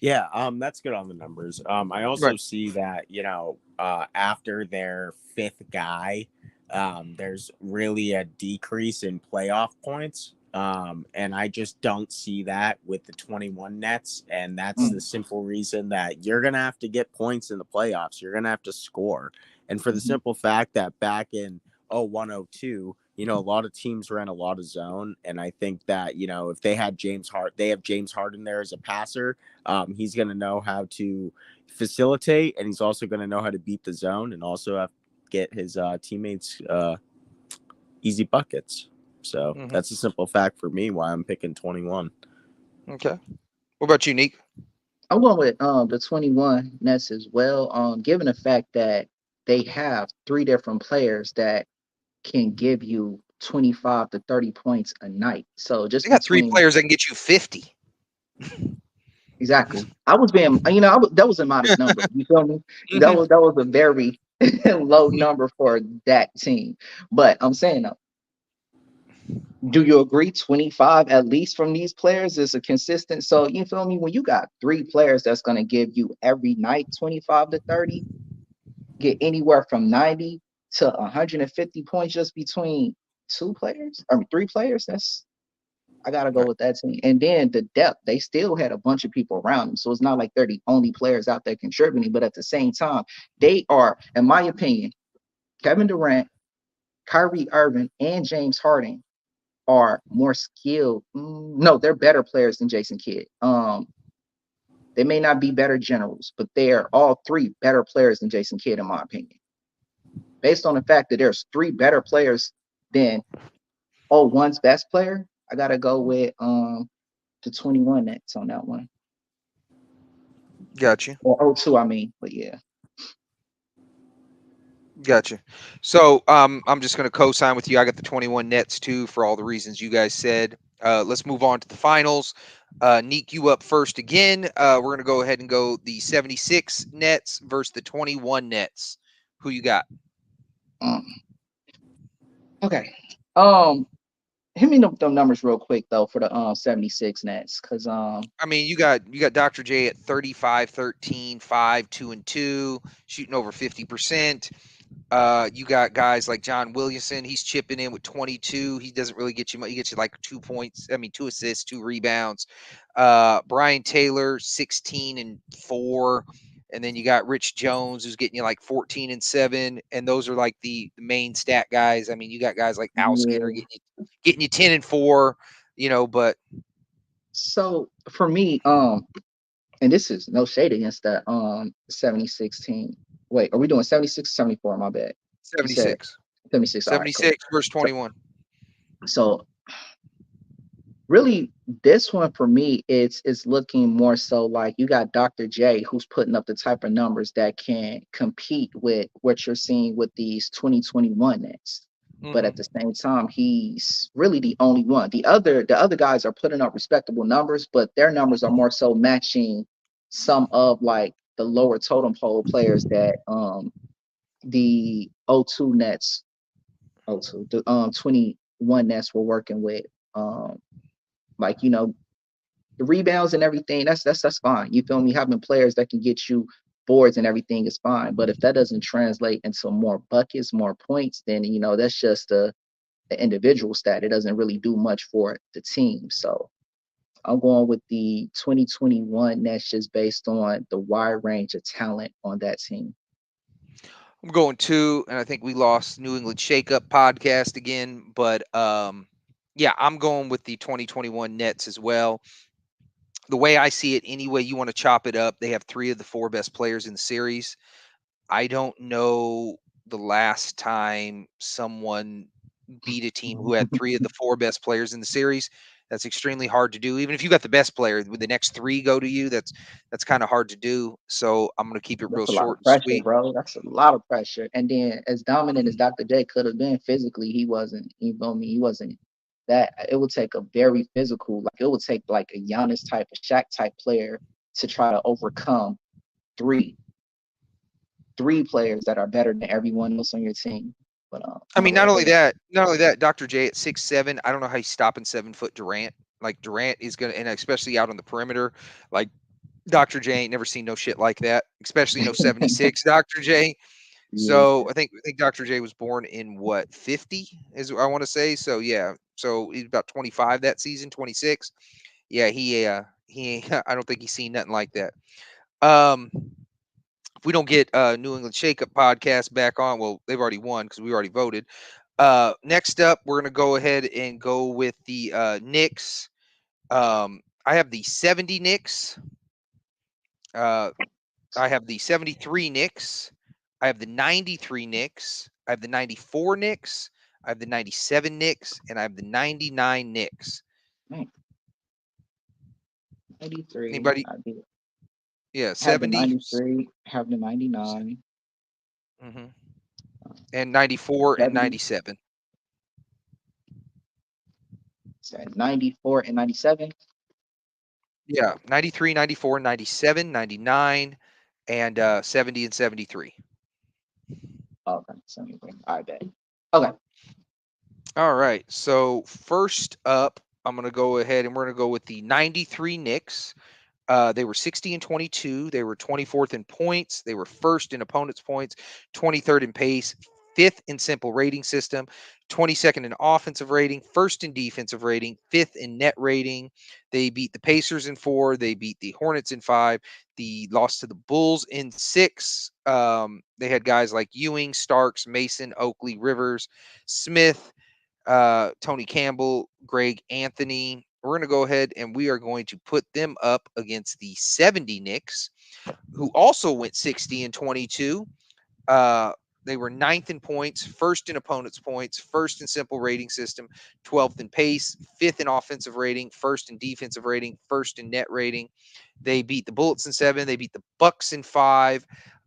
Yeah, that's good on the numbers. I also see that, after their 5th guy, there's really a decrease in playoff points. And I just don't see that with the 21 Nets. And that's the simple reason that you're going to have to get points in the playoffs. You're going to have to score. And for the simple fact that back in 01, 02, a lot of teams ran a lot of zone. And I think that, if they have James Harden there as a passer, he's going to know how to facilitate, and he's also going to know how to beat the zone and also have get his teammates easy buckets. So that's a simple fact for me why I'm picking 21. Okay. What about you, Nick? I'm going with the 21 Nets as well. Given the fact that they have 3 different players that can give you 25 to 30 points a night. So just They got 3 between players that can get you 50. exactly. I was being, that was a modest number. You feel me? That was a very low number for that team. But I'm saying though, do you agree 25 at least from these players is a consistent? So you feel me? When you got 3 players that's going to give you every night 25 to 30, get anywhere from 90 to 150 points just between 3 players. I gotta go with that team. And then the depth, they still had a bunch of people around them. So it's not like they're the only players out there contributing, but at the same time, they are, in my opinion, Kevin Durant, Kyrie Irving, and James Harden are more skilled. No, they're better players than Jason Kidd. They may not be better generals, but they are all 3 better players than Jason Kidd, in my opinion. Based on the fact that there's 3 better players than one's best player, I gotta go with the 21 Nets on that one. Gotcha. Or 02, I mean, but yeah. Gotcha. So I'm just going to co-sign with you. I got the 21 Nets too for all the reasons you guys said. Let's move on to the finals. Neek, you up first again. We're going to go ahead and go the 76 Nets versus the 21 Nets. Who you got? Okay. Hit me them numbers real quick though for the 76 Nets, because I mean, you got Dr. J at 35, 13, 5, 2 and 2, shooting over 50%. You got guys like John Williamson. He's chipping in with 22. He doesn't really get you much. He gets you like 2 points. 2 assists, 2 rebounds. Brian Taylor, 16 and 4. And then you got Rich Jones, who's getting you like 14 and 7. And those are like the main stat guys. I mean, you got guys like Al Skinner getting you 10 and 4, but so for me, and this is no shade against that 76 team. Wait, are we doing 76 or 74? My bad. You said 76. 76. All right, cool. 76 versus So 21. so really this one for me it's looking more so like you got Dr. J who's putting up the type of numbers that can compete with what you're seeing with these 2021 nets. But at the Hmm. same time, he's really the only one. The other guys are putting up respectable numbers, but their numbers are more so matching some of like the lower totem pole players that the O2 nets, O2, the 21 nets were working with. Um like the rebounds and everything, that's fine. You feel me? Having players that can get you boards and everything is fine. But if that doesn't translate into more buckets, more points, then that's just a individual stat. It doesn't really do much for the team. So I'm going with the 2021. That's just based on the wide range of talent on that team. I'm going two, and I think we lost New England Shakeup podcast again. But yeah, I'm going with the 2021 Nets as well. The way I see it, any way you want to chop it up, they have three of the four best players in the series. I don't know the last time someone beat a team who had three of the four best players in the series. That's extremely hard to do. Even if you got the best player, with the next three go to you, that's kind of hard to do. So I'm gonna keep it real That's a lot short of and pressure, sweet. bro. That's a lot of pressure. And then, as dominant as Dr. J could have been physically, he wasn't. You feel me? He wasn't that. It would take a very physical, like it would take like a Giannis type, a Shaq type player to try to overcome three three players that are better than everyone else on your team. But I my mean, bad. Go ahead. not only that, Dr. J at 6'7", I don't know how he's stopping 7 foot Durant. Like Durant is gonna, and especially out on the perimeter, like Dr. J ain't never seen no shit like that, especially no 76 Dr. J. Yeah, So I think Dr. J was born in what 50 is I want to say. So yeah, so he's about 25 that season, 26. Yeah, he I don't think he's seen nothing like that. Um, if we don't get New England Shakeup podcast back on, well, they've already won because we already voted. Next up, we're gonna go ahead and go with the Knicks. I have the 70 Knicks. Uh, I have the 73 Knicks. I have the 93 Knicks. I have the 94 Knicks. I have the 97 Knicks, and I have the 99 Knicks. man, 93. Anybody? I did Yeah, have the 70. 93, have the 99, Mm-hmm. And 94 and 70, 97. 94, and 97. Yeah, 93, 94, 97, 99, and 70 and 73. Okay, 73. I bet. Okay. All right. So first up, I'm going to go ahead and we're going to go with the 93 Knicks. They were 60 and 22. They were 24th in points. They were first in opponents' points, 23rd in pace, fifth in simple rating system, 22nd in offensive rating, first in defensive rating, fifth in net rating. They beat the Pacers in four. They beat the Hornets in five. The lost to the Bulls in six. They had guys like Ewing, Starks, Mason, Oakley, Rivers, Smith, Tony Campbell, Greg Anthony. We're going to go ahead and we are going to put them up against the 70 Knicks, who also went 60 and 22. Uh, they were ninth in points, first in opponents' points, first in simple rating system, 12th in pace, fifth in offensive rating, first in defensive rating, first in net rating. They beat the Bullets in seven. They beat the Bucks in five.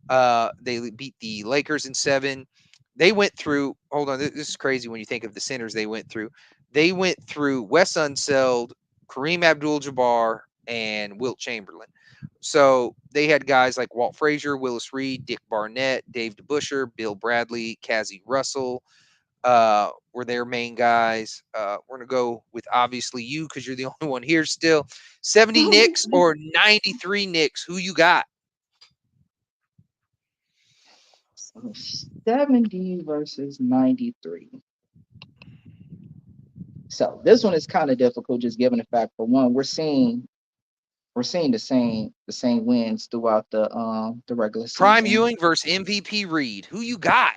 They beat the Lakers in seven. They went through. Hold on, this is crazy when you think of the centers they went through. They went through Wes Unseld, Kareem Abdul-Jabbar, and Wilt Chamberlain. So they had guys like Walt Frazier, Willis Reed, Dick Barnett, Dave DeBuscher, Bill Bradley, Cassie Russell were their main guys. We're gonna go with obviously you because you're the only one here still. 70 Knicks or 93 Knicks? Who you got? So 70 versus 93. So this one is kind of difficult, just given the fact, for one, we're seeing the same wins throughout the regular Prime season. Ewing versus MVP Reed. Who you got?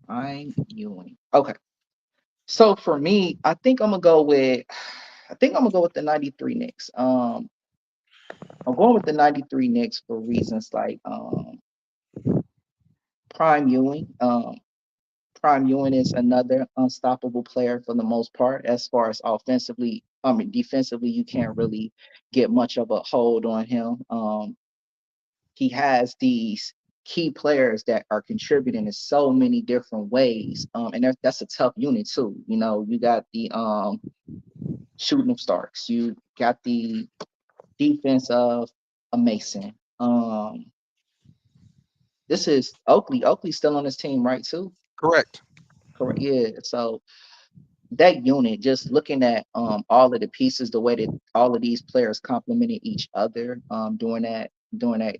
I'm Ewing. Okay. So for me, I think I'm gonna go with the 93 Knicks. I'm going with the 93 Knicks for reasons like Prime Ewing. Prime Ewing is another unstoppable player for the most part. As far as offensively, I mean defensively, you can't really get much of a hold on him. He has these key players that are contributing in so many different ways. And that's a tough unit too. You know, you got the shooting of Starks, you got the defense of a Mason. This is Oakley. Oakley's still on his team, right? Too. Correct. Correct. Yeah. So that unit, just looking at all of the pieces, the way that all of these players complemented each other during that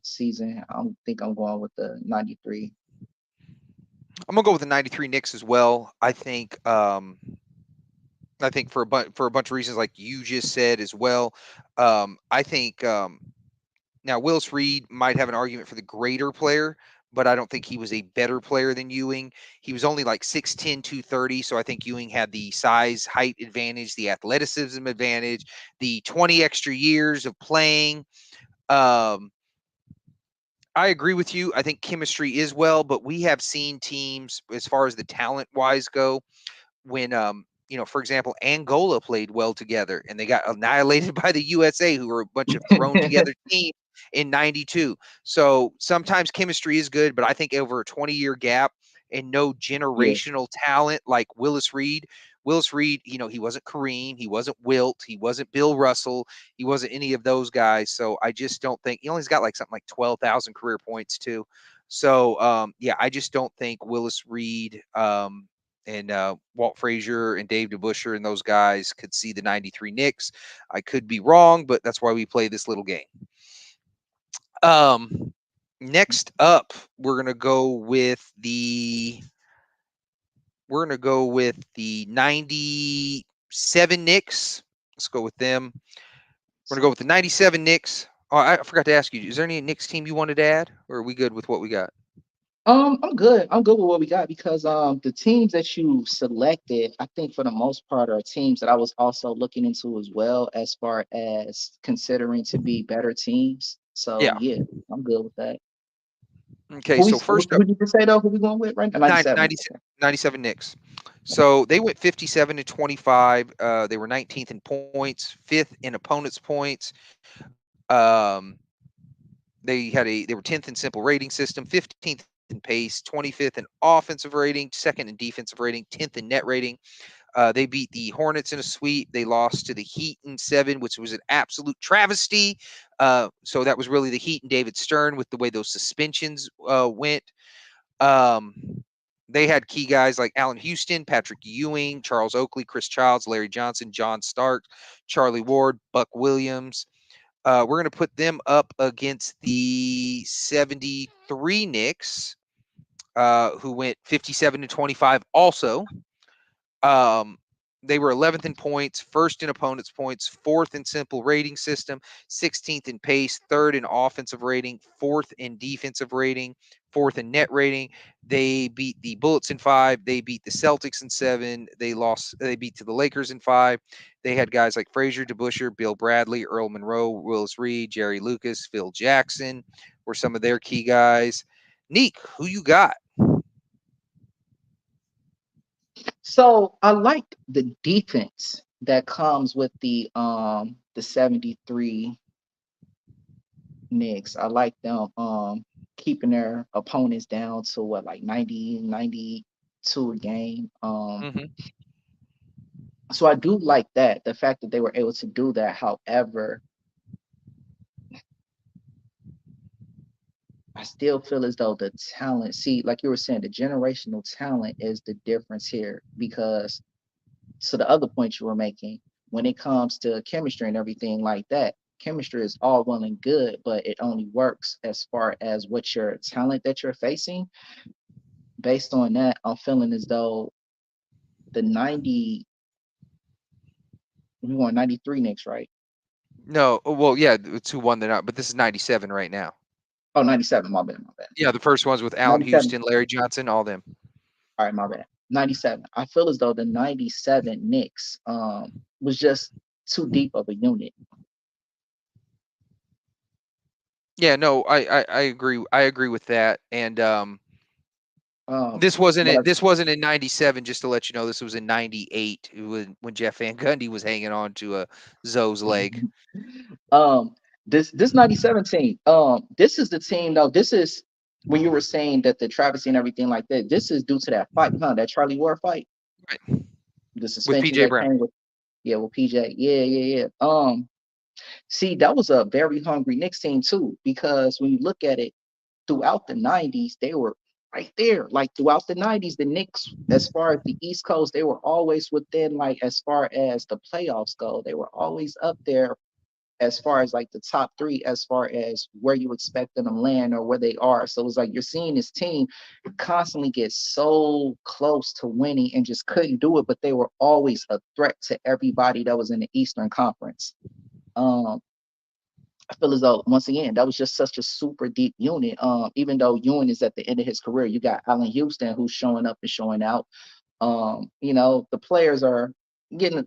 season, I think I'm going with the 93. I'm gonna go with the '93 Knicks as well. I think for for a bunch of reasons, like you just said as well. I think now Willis Reed might have an argument for the greater player, but I don't think he was a better player than Ewing. He was only like 6'10", 230, so I think Ewing had the size, height advantage, the athleticism advantage, the 20 extra years of playing. Um, I agree with you. I think chemistry is well, but we have seen teams as far as the talent wise go when for example, Angola played well together and they got annihilated by the USA, who were a bunch of thrown together teams in 92. So sometimes chemistry is good, but I think over a 20-year gap and no Yeah. generational talent like Willis Reed, he wasn't Kareem, he wasn't Wilt, he wasn't Bill Russell, he wasn't any of those guys. So I just don't think he only's got like something like 12,000 career points too. So yeah, I just don't think Willis Reed and Walt Frazier and Dave DeBusschere and those guys could see the 93 Knicks. I could be wrong, but that's why we play this little game. Next up, we're gonna go with the 97 Knicks. Let's go with them. We're gonna go with the 97 Knicks. Oh, I forgot to ask you, is there any Knicks team you wanted to add, or are we good with what we got? I'm good. I'm good with what we got because the teams that you selected, I think for the most part are teams that I was also looking into as well as far as considering to be better teams. So Yeah. yeah, I'm good with that. Okay, so first up, Who did you say though? Who we going with right now? 97. 97 Knicks. So they went 57 to 25. They were 19th in points, fifth in opponents' points. Um, they were 10th in simple rating system, 15th in pace, 25th in offensive rating, second in defensive rating, 10th in net rating. They beat the Hornets in a sweep. They lost to the Heat in 7, which was an absolute travesty. So that was really the Heat and David Stern with the way those suspensions went. Um, they had key guys like Allen Houston, Patrick Ewing, Charles Oakley, Chris Childs, Larry Johnson, John Stark, Charlie Ward, Buck Williams. We're going to put them up against the 73 Knicks, who went 57 to 25 also. Um, they were 11th in points, first in opponents' points, fourth in simple rating system, 16th in pace, third in offensive rating, fourth in defensive rating, fourth in net rating. They beat the Bullets in 5. They beat the Celtics in 7. They beat to the Lakers in 5. They had guys like Frazier, DeBusschere, Bill Bradley, Earl Monroe, Willis Reed, Jerry Lucas, Phil Jackson were some of their key guys. Neek, who you got? So I like the defense that comes with the 73 Knicks. I like them keeping their opponents down to what like 90, 92 a game. Mm-hmm. So I do like that, the fact that they were able to do that. However, I still feel as though the talent, see, like you were saying, the generational talent is the difference here because so the other point you were making, when it comes to chemistry and everything like that, chemistry is all well and good, but it only works as far as what your talent that you're facing. Based on that, I'm feeling as though the 90, we want 93 next, right? No, well, yeah, it's who won the night, but this is 97 right now. Oh, 97, my bad, my bad. Yeah, the first ones with Allen 97. Houston, Larry Johnson, all them. All right, my bad. 97. I feel as though the 97 Knicks was just too deep of a unit. Yeah, no, I agree. I agree with that. And Um, but this wasn't in '97. Just to let you know, this was in '98 when Jeff Van Gundy was hanging on to a Zoe's leg. um, this 2017. This is the team though. This is when you were saying that the travesty and everything like that. This is due to that fight, huh? That Charlie Ward fight, Right. the With suspension PJ that Brown. came with, yeah, with PJ. Yeah, yeah, yeah. See, that was a very hungry Knicks team too, because when you look at it throughout the 90s, they were right there. Like throughout the 90s, the Knicks, as far as the East Coast, they were always within, like, as far as the playoffs go, they were always up there as far as like the top three, as far as where you expect them to land or where they are. So it's like you're seeing this team constantly get so close to winning and just couldn't do it, but they were always a threat to everybody that was in the Eastern Conference. Um, I feel as though once again that was just such a super deep unit. Even though Ewing is at the end of his career, you got Allen Houston who's showing up and showing out. The players are getting,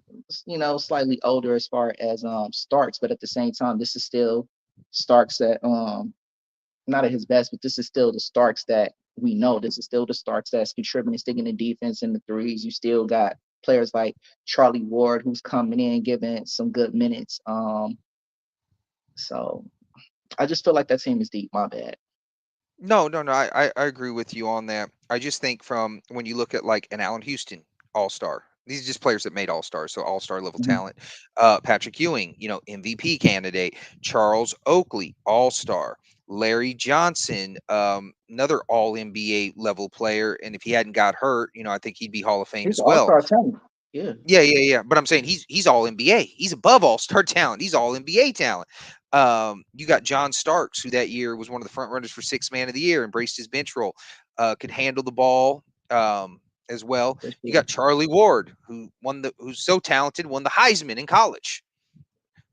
slightly older as far as Starks, but at the same time, this is still Starks that not at his best, but this is still the Starks that we know. This is still the Starks that's contributing, sticking the defense in the threes. You still got players like Charlie Ward who's coming in, giving some good minutes. So I just feel like that team is deep. My bad. No, no, no. I agree with you on that. I just think from when you look at like an Allen Houston All Star, these are just players that made All Stars, so All Star level Mhm. talent. Patrick Ewing, MVP candidate. Charles Oakley, All Star. Larry Johnson, another All NBA level player, and if he hadn't got hurt, I think he'd be Hall of Fame He's as an all well. star talent. Yeah. Yeah, yeah, yeah. But I'm saying he's all NBA. He's above all star talent. He's all NBA talent. You got John Starks, who that year was one of the front runners for sixth man of the year, embraced his bench role, could handle the ball as well. For You sure. got Charlie Ward, who's so talented, won the Heisman in college.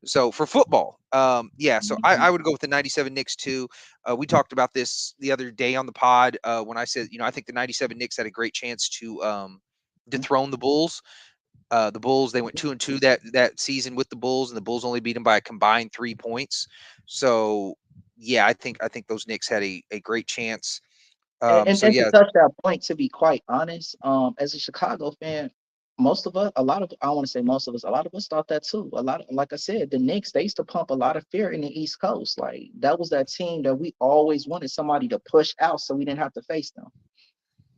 So for football, yeah. So I Mhm. would go with the '97 Knicks too. We talked about this the other day on the pod when I said, I think the '97 Knicks had a great chance to dethrone the Bulls. The Bulls, they went 2-2 that season with the Bulls, and the Bulls only beat them by a combined 3 points. So yeah, I think those Knicks had a great chance. So And to yeah, touch that point, to be quite honest, as a Chicago fan, most of us, a lot of, I want to say most of us, a lot of us thought that too. A lot of, like I said, the Knicks, they used to pump a lot of fear in the East Coast. Like that was that team that we always wanted somebody to push out so we didn't have to face them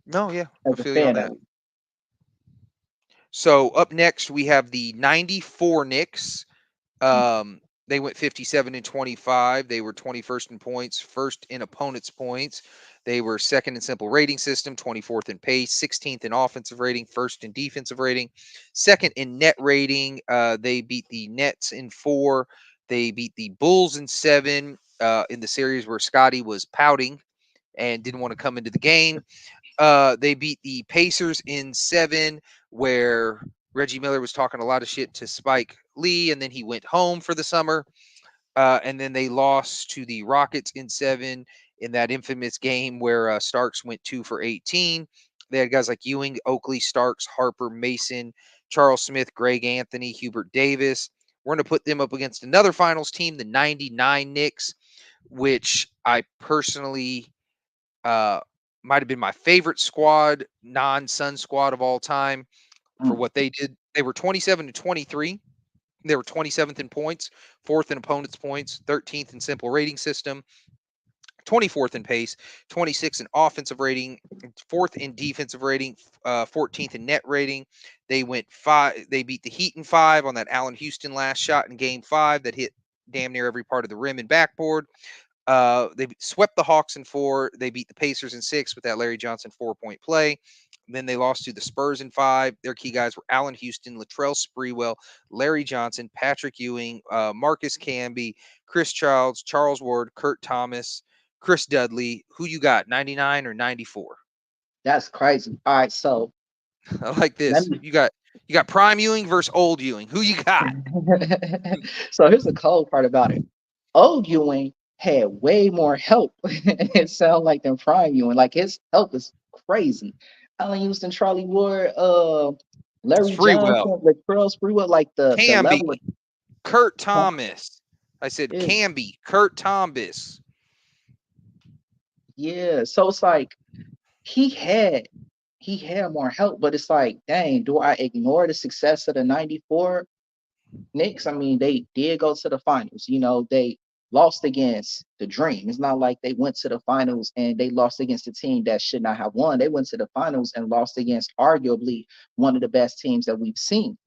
no, yeah, I as a feel you on fan at that. least. So up next we have the '94 Knicks. Um, they went 57 and 25. They were 21st in points, first in opponents' points. They were second in simple rating system, 24th in pace, 16th in offensive rating, first in defensive rating, second in net rating. They beat the Nets in 4. They beat the Bulls in 7 in the series where Scotty was pouting and didn't want to come into the game. They beat the Pacers in 7, where Reggie Miller was talking a lot of shit to Spike Lee, and then he went home for the summer. And then they lost to the Rockets in 7 in that infamous game where Starks went 2 for 18. They had guys like Ewing, Oakley, Starks, Harper, Mason, Charles Smith, Greg Anthony, Hubert Davis. We're going to put them up against another finals team, the '99 Knicks, which I personally uh, might have been my favorite squad, non-Sun squad of all time for Mm. what they did. They were 27 to 23. They were 27th in points, fourth in opponents' points, 13th in simple rating system, 24th in pace, 26th in offensive rating, fourth in defensive rating, 14th in net rating. They went 5. They beat the Heat in 5 on that Allen Houston last shot in Game 5 that hit damn near every part of the rim and backboard. They swept the Hawks in 4. They beat the Pacers in 6 with that Larry Johnson 4-point play. And then they lost to the Spurs in 5. Their key guys were Allen Houston, Latrell Sprewell, Larry Johnson, Patrick Ewing, Marcus Camby, Chris Childs, Charles Ward, Kurt Thomas, Chris Dudley. Who you got, 99 or 94? That's crazy. All right, so I like let this. me. You got prime Ewing versus old Ewing. Who you got? So here's the cold part about it. Old Ewing had way more help. It sounded like than Prime Ewing. Like his help is crazy. Allen Houston, Charlie Ward, Larry Sprewell, Johnson, Latrell Sprewell, like the Camby, level of Kurt Thomas. I said yeah, Camby, Kurt Thomas. Yeah, so it's like he had he had more help, but it's like, dang, do I ignore the success of the 94 Knicks? I mean, they did go to the finals. They lost against the Dream. It's not like they went to the finals and they lost against a team that should not have won. They went to the finals and lost against arguably one of the best teams that we've seen.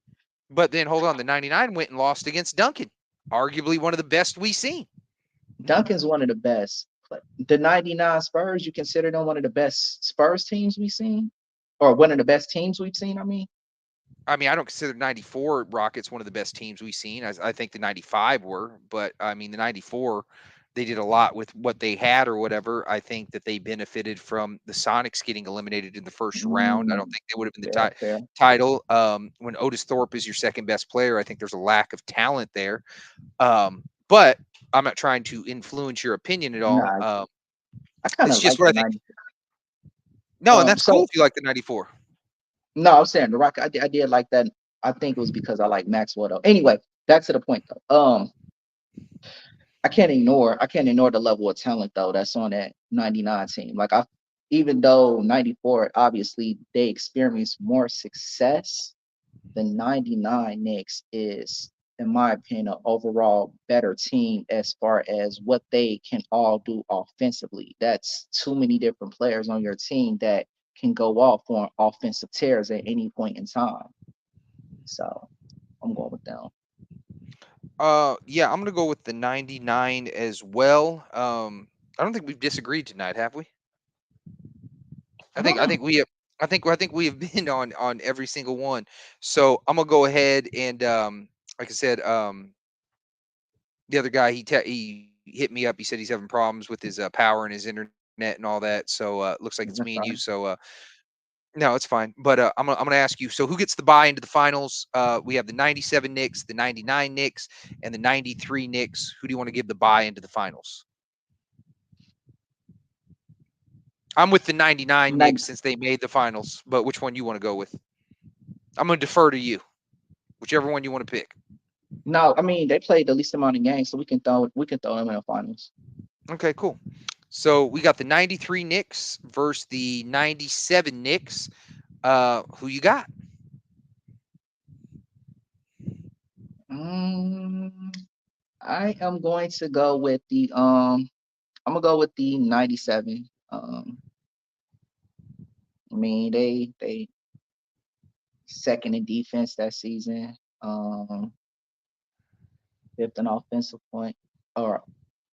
But then hold on, the 99 went and lost against Duncan, arguably one of the best we seen. Duncan's one of the best. The 99 Spurs, you consider them one of the best Spurs teams we've seen? Or one of the best teams we've seen, I mean? I mean, I don't consider 94 Rockets one of the best teams we've seen. I think the 95 were, but I mean, the 94, they did a lot with what they had or whatever. I think that they benefited from the Sonics getting eliminated in the first round. I don't Mm, think they would have been fair, the fair. title. When Otis Thorpe is your second best player, I think there's a lack of talent there. But I'm not trying to influence your opinion at all. Nah, I kind It's of just like what the I think. 90. No, and that's cool So if you like the 94. no, I'm saying the Rock. I did like that. I think it was because I like Maxwell though. Anyway, back to the point though. I can't ignore the level of talent though that's on that 99 team. Like even though 94 obviously they experienced more success, the 99 Knicks is, in my opinion, an overall better team as far as what they can all do offensively. That's too many different players on your team that can go off on offensive tears at any point in time. So I'm going with them. Yeah, I'm gonna go with the 99 as well. I don't think we've disagreed tonight, have we? I I think don't I know. think we have I think we have been on every single one. So I'm gonna go ahead and like I said, the other guy he hit me up. He said he's having problems with his power and his internet and all that. So looks like it's me and you. That's So fine. no, it's fine. But I'm gonna ask you. So who gets the bye into the finals? We have the 97 Knicks, the 99 Knicks, and the 93 Knicks. Who do you want to give the bye into the finals? I'm with the 99 Knicks Like, since they made the finals. But which one you want to go with? I'm gonna defer to you. Whichever one you want to pick. no, I mean they played the least amount of games, so we can throw them in the finals. Okay, cool. So we got the 93 Knicks versus the 97 Knicks. Who you got? Mm, I am going to go with the I'm gonna go with the 97. I mean they second in defense that season. Fifth in offensive point or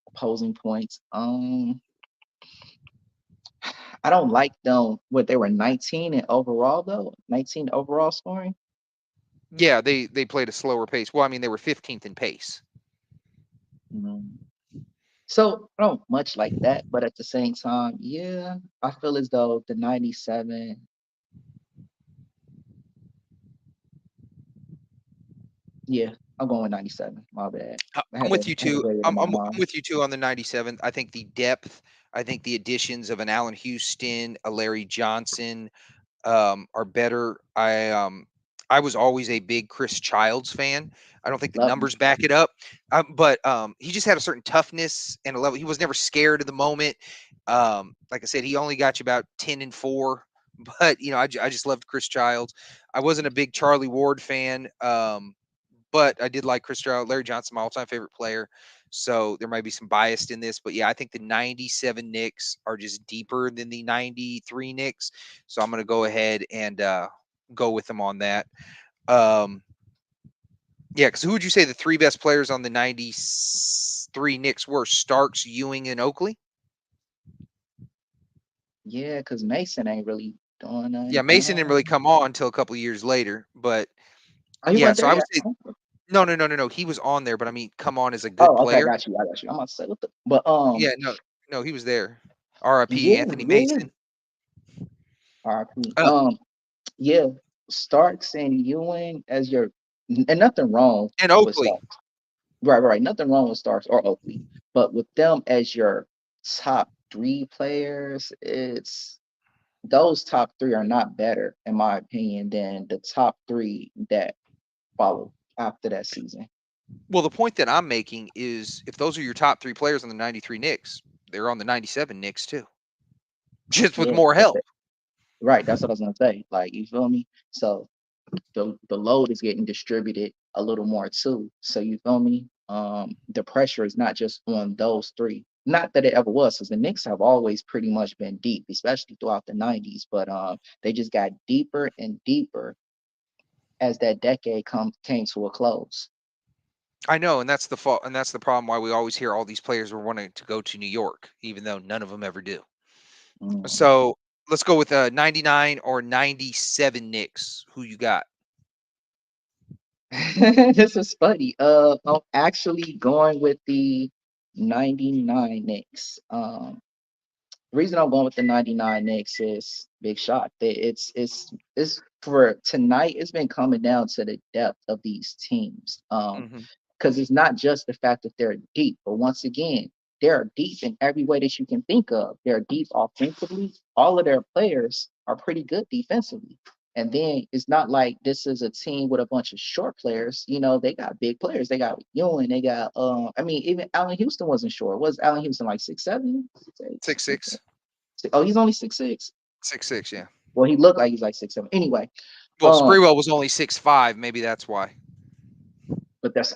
opposing points. I don't like them. What they were 19 in overall though. 19 overall scoring. Yeah, they played a slower pace. Well, I mean they were 15th in pace. Mm. So I don't much like that, but at the same time, yeah, I feel as though the 97. Yeah, I'm going with 97. My bad. I I'm had to with you I had to too. weigh it in my I'm mind. with you too on the 97th. I think the depth. I think the additions of an Allen Houston, a Larry Johnson, are better. I was always a big Chris Childs fan. I don't think the Love him. numbers back it up, but he just had a certain toughness and a level. He was never scared of the moment. Like I said, he only got you about 10-4, but I just loved Chris Childs. I wasn't a big Charlie Ward fan, but I did like Chris Childs. Larry Johnson, my all-time favorite player. So there might be some bias in this, but yeah, I think the 97 Knicks are just deeper than the 93 Knicks. So I'm going to go ahead and go with them on that. Um, yeah, because who would you say the three best players on the 93 Knicks were? Starks, Ewing, and Oakley? Yeah, because Mason ain't really doing Yeah, nothing. Mason didn't really come on until a couple of years later. But Oh, he yeah, went so there I would yet? say no, no, no, no, no. He was on there, but I mean, come on as a good Oh, okay, I player. got you. I got you. I'm about to say what the, but Yeah, no, no, he was there. R.I.P. yeah, Anthony yeah, yeah. Mason. RP. Uh, Yeah, Starks and Ewing as your, and nothing wrong and with Oakley. Starks. Right, right. Nothing wrong with Starks or Oakley, but with them as your top three players, it's those top three are not better, in my opinion, than the top three that followed after that season. Well, the point that I'm making is if those are your top three players on the 93 Knicks, they're on the 97 Knicks too. just with Yeah, more help. right. That's what I was gonna say. Like, you feel me? So the load is getting distributed a little more too. So you feel me? The pressure is not just on those three. Not that it ever was, because the Knicks have always pretty much been deep, especially throughout the '90s. But they just got deeper and deeper as that decade came to a close. I know, and that's the fault, and that's the problem why we always hear all these players were wanting to go to New York, even though none of them ever do. Mhm. So let's go with 99 or 97 Knicks. Who you got? This is funny. I'm actually going with the '99 Knicks. The reason I'm going with the '99 Knicks is big shot. It's for tonight. It's been coming down to the depth of these teams. Hmm. Because it's not just the fact that they're deep, but once again, they're deep in every way that you can think of. They're deep offensively. All of their players are pretty good defensively. And then it's not like this is a team with a bunch of short players. You know, they got big players. They got Ewing. They got I mean, even Allen Houston wasn't short. Was Allen Houston like 6'7", 6'8", Six like that? six, Oh, he's only 6'6". 6'6". Yeah. Well, he looked like he's like 6'7". Anyway, Well, um, Sprewell was only 6'5". Maybe that's why. but that's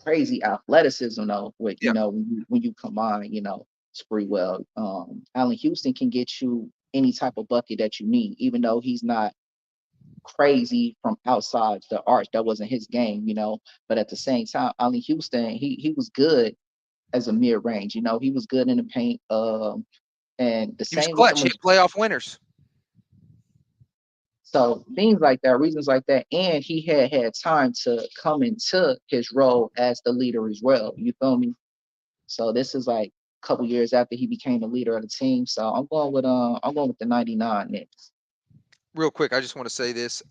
crazy athleticism though. With Yeah. when you combine, Spreewell, Allen Houston can get you any type of bucket that you need, even though he's not crazy from outside the arch. That wasn't his game, But at the same time, Allen Houston, he was good as a mid range. He was good in the paint. And the He was same with the clutch. Hit playoff winners. So things like that, reasons like that, and he had time to come into his role as the leader as well. You feel me? So this is like a couple years after he became the leader of the team. So I'm going with the '99 Knicks. Real quick, I just want to say this.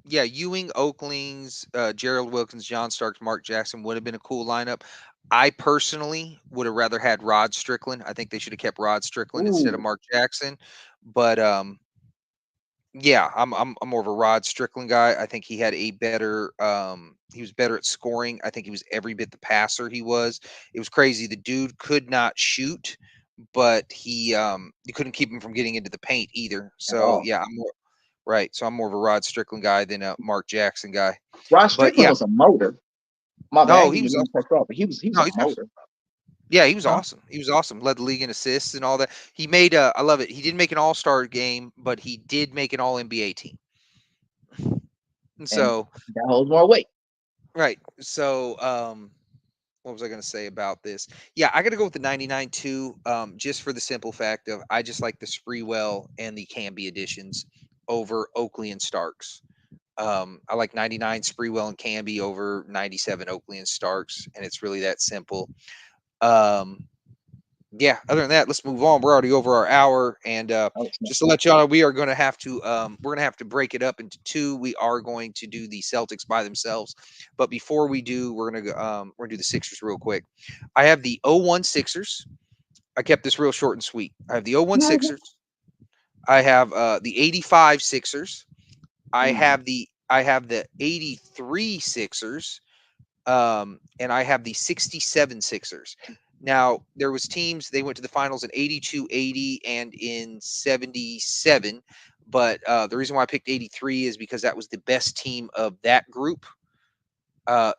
Yeah, Ewing, Oaklings, Gerald Wilkins, John Starks, Mark Jackson would have been a cool lineup. I personally would have rather had Rod Strickland. I think they should have kept Rod Strickland instead of Ooh, Mark Jackson. But yeah, I'm more of a Rod Strickland guy. I think he had a better he was better at scoring. I think he was every bit the passer he was. It was crazy. The dude could not shoot, but you couldn't keep him from getting into the paint either. at So all. yeah, I'm more right. So I'm more of a Rod Strickland guy than a Mark Jackson guy. Rod But Strickland yeah, was a motor. My bad, I no, didn't he even was mean to cut you off, but he was no, a he's awesome. motor, Yeah, he was huh? awesome. He was awesome. Led the league in assists and all that. He made I love it. He didn't make an All-Star game, but he did make an All NBA team. And And so that holds more weight. right. So, what was I going to say about this? Yeah, I got to go with the 99 too, just for the simple fact of I just like the Spreewell and the Canby editions over Oakley and Starks. I like 99 Spreewell and Canby over 97 Oakley and Starks, and it's really that simple. Um, yeah, other than that, let's move on. We're already over our hour, and Oh, snap. just to let y'all know, we are going to have to we're going to have to break it up into two. We are going to do the Celtics by themselves, but before we do, we're going to do the Sixers real quick. I have the '01 Sixers. I kept this real short and sweet. I have the '01 Sixers. I have the '85 Sixers. Mm, I have the '83 Sixers, and I have the '67 Sixers. Now, there was teams, they went to the finals in '82, '80, and in '77. But the reason why I picked '83 is because that was the best team of that group.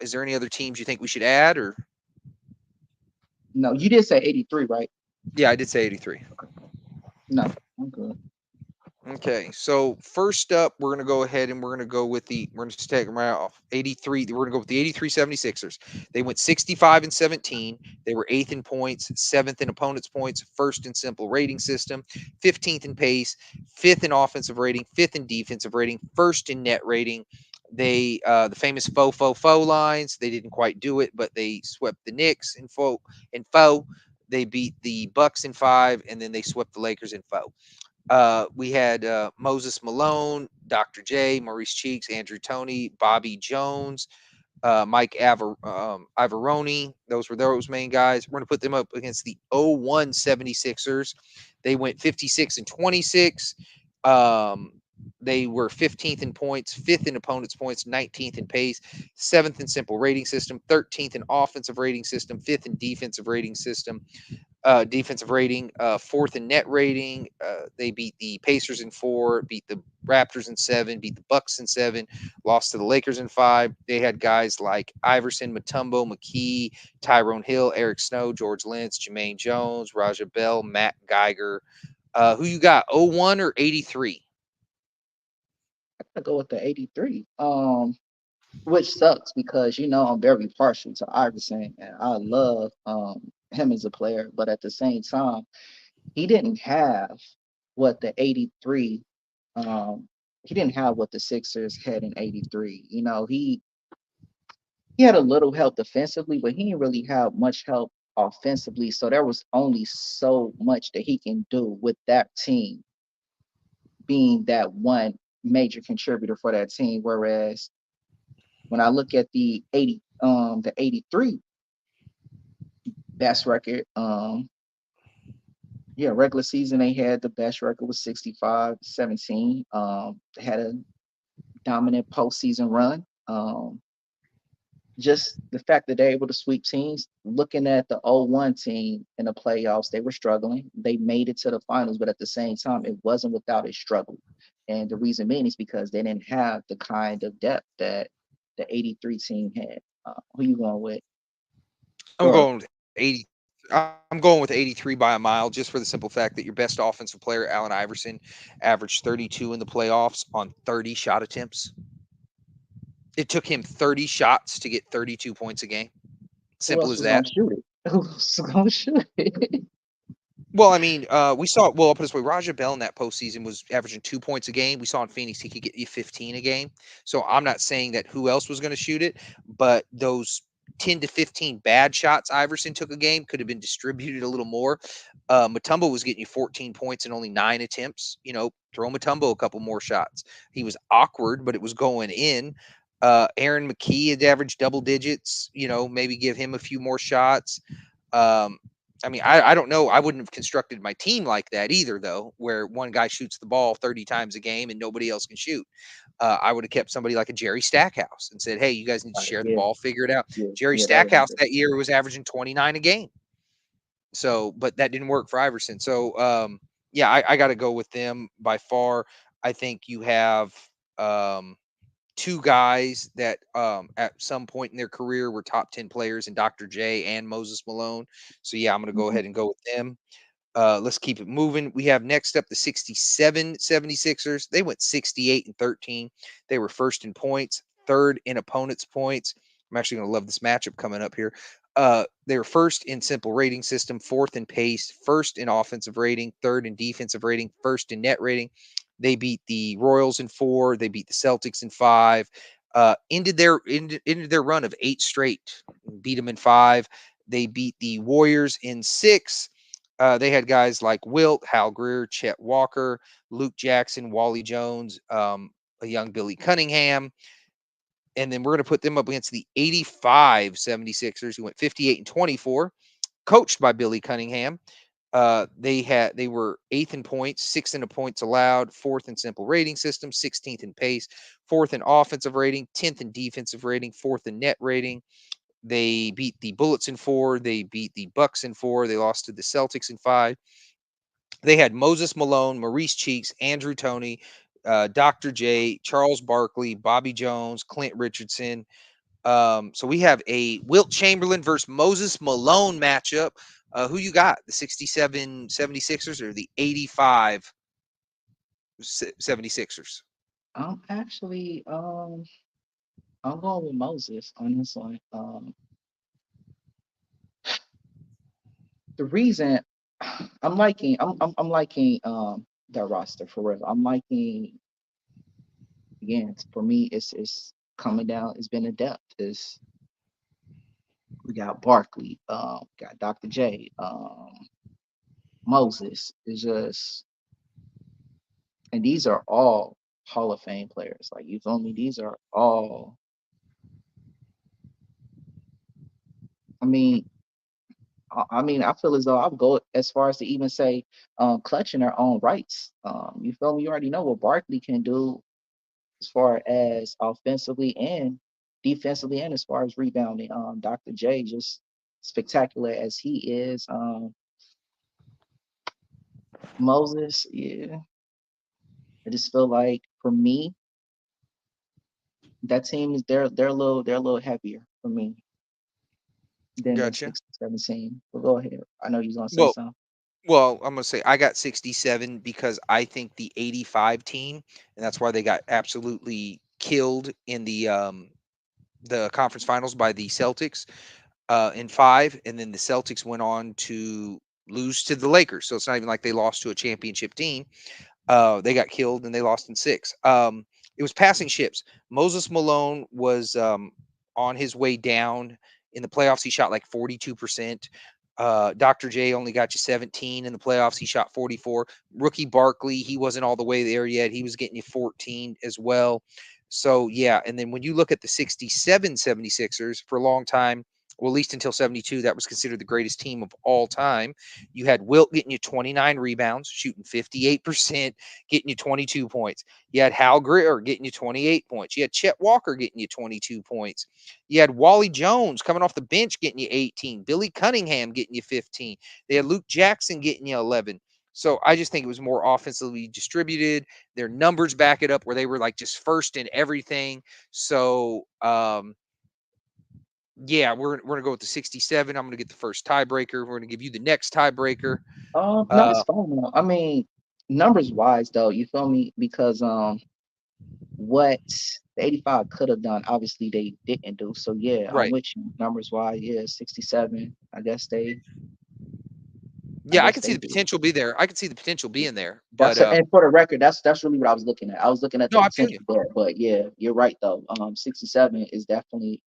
Is there any other teams you think we should add? Or no, you did say '83, right? yeah, I did say '83. No, I'm good. Okay, so first up, we're going to go ahead and we're going to go with we're going to take them right off. 83, we're going to go with the '83 76ers. They went 65 and 17. They were eighth in points, seventh in opponents' points, first in simple rating system, 15th in pace, fifth in offensive rating, fifth in defensive rating, first in net rating. The famous faux lines, they didn't quite do it, but they swept the Knicks in faux. They beat the Bucks in 5, and then they swept the Lakers in faux. We had Moses Malone, Dr. J, Maurice Cheeks, Andrew Toney, Bobby Jones, Mike Ivaroni. Those were those main guys. We're going to put them up against the '01 76ers. They went 56 and 26. Um, They were 15th in points, 5th in opponents' points, 19th in pace, 7th in simple rating system, 13th in offensive rating system, 5th in defensive rating, fourth in net rating. They beat the Pacers in 4, beat the Raptors in 7, beat the Bucks in 7, lost to the Lakers in 5. They had guys like Iverson, Mutombo, McKee, Tyrone Hill, Eric Snow, George Lynch, Jermaine Jones, Raja Bell, Matt Geiger. Who you got? 01 or 83? I go with the 83. Which sucks because I'm very partial to Iverson and I love him as a player, but at the same time, he didn't have what the 83 he didn't have what the Sixers had in 83. He had a little help defensively, but he didn't really have much help offensively. So there was only so much that he can do with that team being that one major contributor for that team. Whereas when I look at the 83 best record, yeah, regular season they had the best record was 65-17. They had a dominant postseason run. Just the fact that they're able to sweep teams. Looking at the 0-1 team in the playoffs, they were struggling. They made it to the finals, but at the same time, it wasn't without a struggle. And the reason being is because they didn't have the kind of depth that the 83 team had. Who you going with? I'm Or going with 80. I'm going with 83 by a mile, just for the simple fact that your best offensive player, Allen Iverson, averaged 32 in the playoffs on 30 shot attempts. It took him 30 shots to get 32 points a game. who Simple else as was gonna that. shoot it? Who else was gonna shoot it? Well, I mean, we saw. Well, I'll put it this way: Raja Bell in that postseason was averaging 2 points a game. We saw in Phoenix he could get you 15 a game. So I'm not saying that who else was going to shoot it, but those 10 to 15 bad shots Iverson took a game could have been distributed a little more. Mutombo was getting you 14 points in only 9 attempts. Throw Mutombo a couple more shots. He was awkward, but it was going in. Aaron McKee had averaged double digits. Maybe give him a few more shots. Um, I mean, I don't know. I wouldn't have constructed my team like that either, though, where one guy shoots the ball 30 times a game and nobody else can shoot. I would have kept somebody like a Jerry Stackhouse and said, hey, you guys need to share the Yeah, ball, figure it out. yeah, Jerry yeah. That would have Stackhouse been that year was averaging 29 a game. So, but that didn't work for Iverson. So, yeah, I got to go with them by far. I think you have two guys that at some point in their career were top 10 players in Dr. J and Moses Malone. So, yeah, I'm going to go good. ahead and go with them. Let's keep it moving. We have next up the 67 76ers. They went 68-13. They were first in points, third in opponents' points. I'm actually going to love this matchup coming up here. They were first in simple rating system, fourth in pace, first in offensive rating, third in defensive rating, first in net rating. They beat the Royals in 4. They beat the Celtics in 5. Ended their run of 8 straight. Beat them in 5. They beat the Warriors in 6. They had guys like Wilt, Hal Greer, Chet Walker, Luke Jackson, Wally Jones, a young Billy Cunningham. And then we're going to put them up against the 85 76ers, who went 58-24, coached by Billy Cunningham. They were 8th in points, 6th in points allowed, 4th in simple rating system, 16th in pace, 4th in offensive rating, 10th in defensive rating, 4th in net rating. They beat the Bullets in 4. They beat the Bucks in 4. They lost to the Celtics in 5. They had Moses Malone, Maurice Cheeks, Andrew Toney, Dr. J, Charles Barkley, Bobby Jones, Clint Richardson. So we have a Wilt Chamberlain versus Moses Malone matchup. Who you got? The 67 76ers or the 85 76ers? I'm actually I'm going with Moses on this one. The reason I'm liking the roster for real. I'm liking again for me it's coming down. It's been a depth. It's we got Barkley, got Dr. J, Moses. It's just and these are all Hall of Fame players. Like you feel me? These are all I mean I mean, I feel as though I'll go as far as to even say, clutching their own rights. You feel me? You already know what Barkley can do as far as offensively and defensively, and as far as rebounding. Dr. J, just spectacular as he is. Moses, yeah, I just feel like for me, that team is they're a little heavier for me than the Gotcha. 6-17. But go ahead. I know you're gonna say Well, something. well, I'm gonna say I got 67 because I think the 85 team, and that's why they got absolutely killed in the conference finals by the Celtics in 5, and then the Celtics went on to lose to the Lakers. So it's not even like they lost to a championship team. They got killed and they lost in 6. It was passing ships. Moses Malone was on his way down in the playoffs. He shot like 42%. Dr. J only got you 17 in the playoffs. He shot 44. Rookie Barkley, he wasn't all the way there yet. He was getting you 14 as well. So, yeah. And then when you look at the 67 76ers for a long time, well, at least until 72, that was considered the greatest team of all time. You had Wilt getting you 29 rebounds, shooting 58%, getting you 22 points. You had Hal Greer getting you 28 points. You had Chet Walker getting you 22 points. You had Wally Jones coming off the bench getting you 18. Billy Cunningham getting you 15. They had Luke Jackson getting you 11. So I just think it was more offensively distributed. Their numbers back it up where they were like just first in everything. So yeah, we're gonna go with the 67. I'm gonna get the first tiebreaker. We're gonna give you the next tiebreaker. No, it's Uh, fine. I mean, numbers wise though, you feel me? Because what the 85 could have done, obviously they didn't do. So yeah, I'm right. with you. Numbers wise, yeah, 67. I Yeah, I guess could see they the did it. potential be there. I could see the potential being there, but And for the record, that's really what I was looking at. I was looking at the no, I feel you. potential there, but yeah, you're right though. 67 is definitely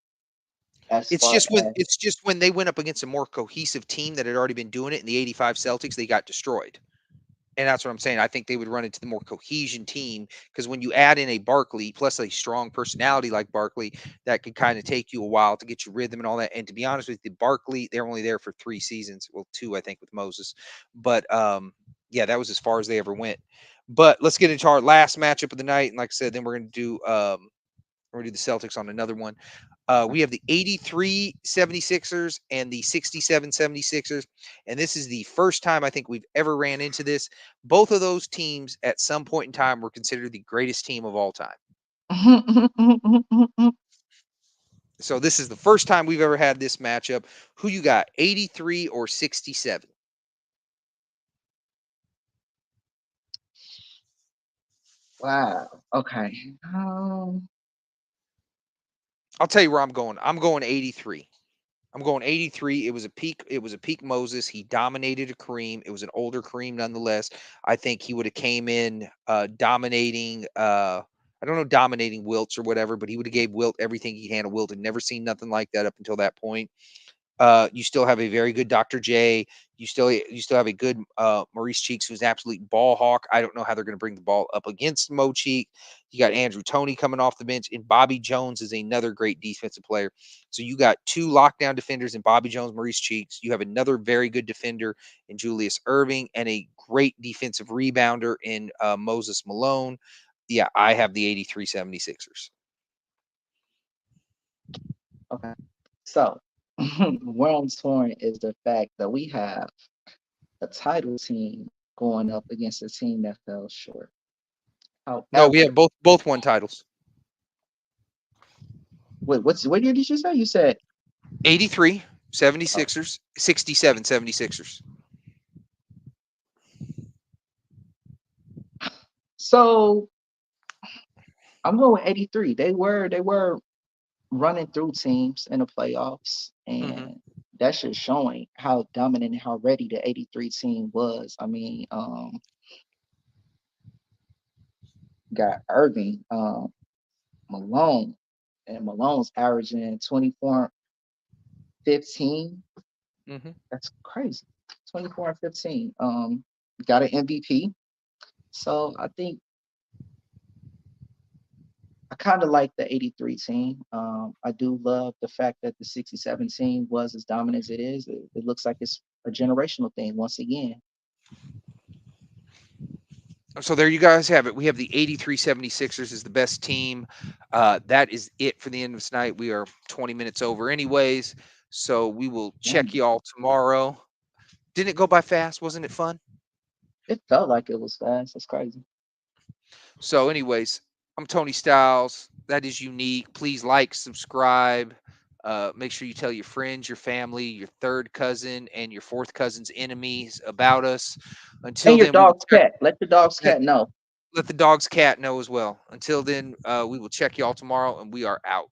as far as It's just when they went up against a more cohesive team that had already been doing it in the 85 Celtics, they got destroyed. And that's what I'm saying. I think they would run into the more cohesion team because when you add in a Barkley plus a strong personality like Barkley, that could kind of take you a while to get your rhythm and all that. And to be honest with you, Barkley, they're only there for 3 seasons. Well, 2, I think, with Moses. But yeah, that was as far as they ever went. But let's get into our last matchup of the night. And like I said, then we're gonna do the Celtics on another one. We have the 83 76ers and the 67 76ers. And this is the first time I think we've ever ran into this. Both of those teams at some point in time were considered the greatest team of all time. So this is the first time we've ever had this matchup. Who you got, 83 or 67? wow. Okay. I'll tell you where I'm going. I'm going 83. I'm going 83. It was a peak Moses. He dominated a Kareem. It was an older Kareem nonetheless. I think he would have came in dominating I don't know, dominating Wilts or whatever, but he would have gave Wilt everything he handled. Wilt had never seen nothing like that up until that point. You still have a very good Dr. J. You still have a good Maurice Cheeks, who's an absolute ball hawk. I don't know how they're going to bring the ball up against Mo Cheek. You got Andrew Toney coming off the bench, and Bobby Jones is another great defensive player. So you got 2 lockdown defenders in Bobby Jones, Maurice Cheeks. You have another very good defender in Julius Irving, and a great defensive rebounder in Moses Malone. Yeah, I have the 83 76ers. Okay. So where I'm torn is the fact that we have a title team going up against a team that fell short. No, we However, have both won titles. wait, what did you say? You said 83 oh, 76ers, 67 76ers. so I'm going with 83. They were running through teams in the playoffs, Mhm. and that's just showing how dominant and how ready the 83 team was. I mean, got Irving, Malone, and Malone's averaging 24 15. Mhm. That's crazy. 24 and 15. Got an MVP. So I kind of like the 83 team. I do love the fact that the 67 team was as dominant as it is. It looks like it's a generational thing once again. So there you guys have it. We have the 83 76ers as the best team. That is it for the end of tonight. We are 20 minutes over anyways. So we will check Damn, y'all tomorrow. Didn't it go by fast? Wasn't it fun? it felt like it was fast. That's crazy. So anyways, I'm Tony Styles. That is unique. Please like, subscribe. Make sure you tell your friends, your family, your third cousin, and your fourth cousin's enemies about us. Until And your then, we will dog's check. cat. Let your dog's Let, cat know. let the dog's cat know as well. Until then, we will check y'all tomorrow, and we are out.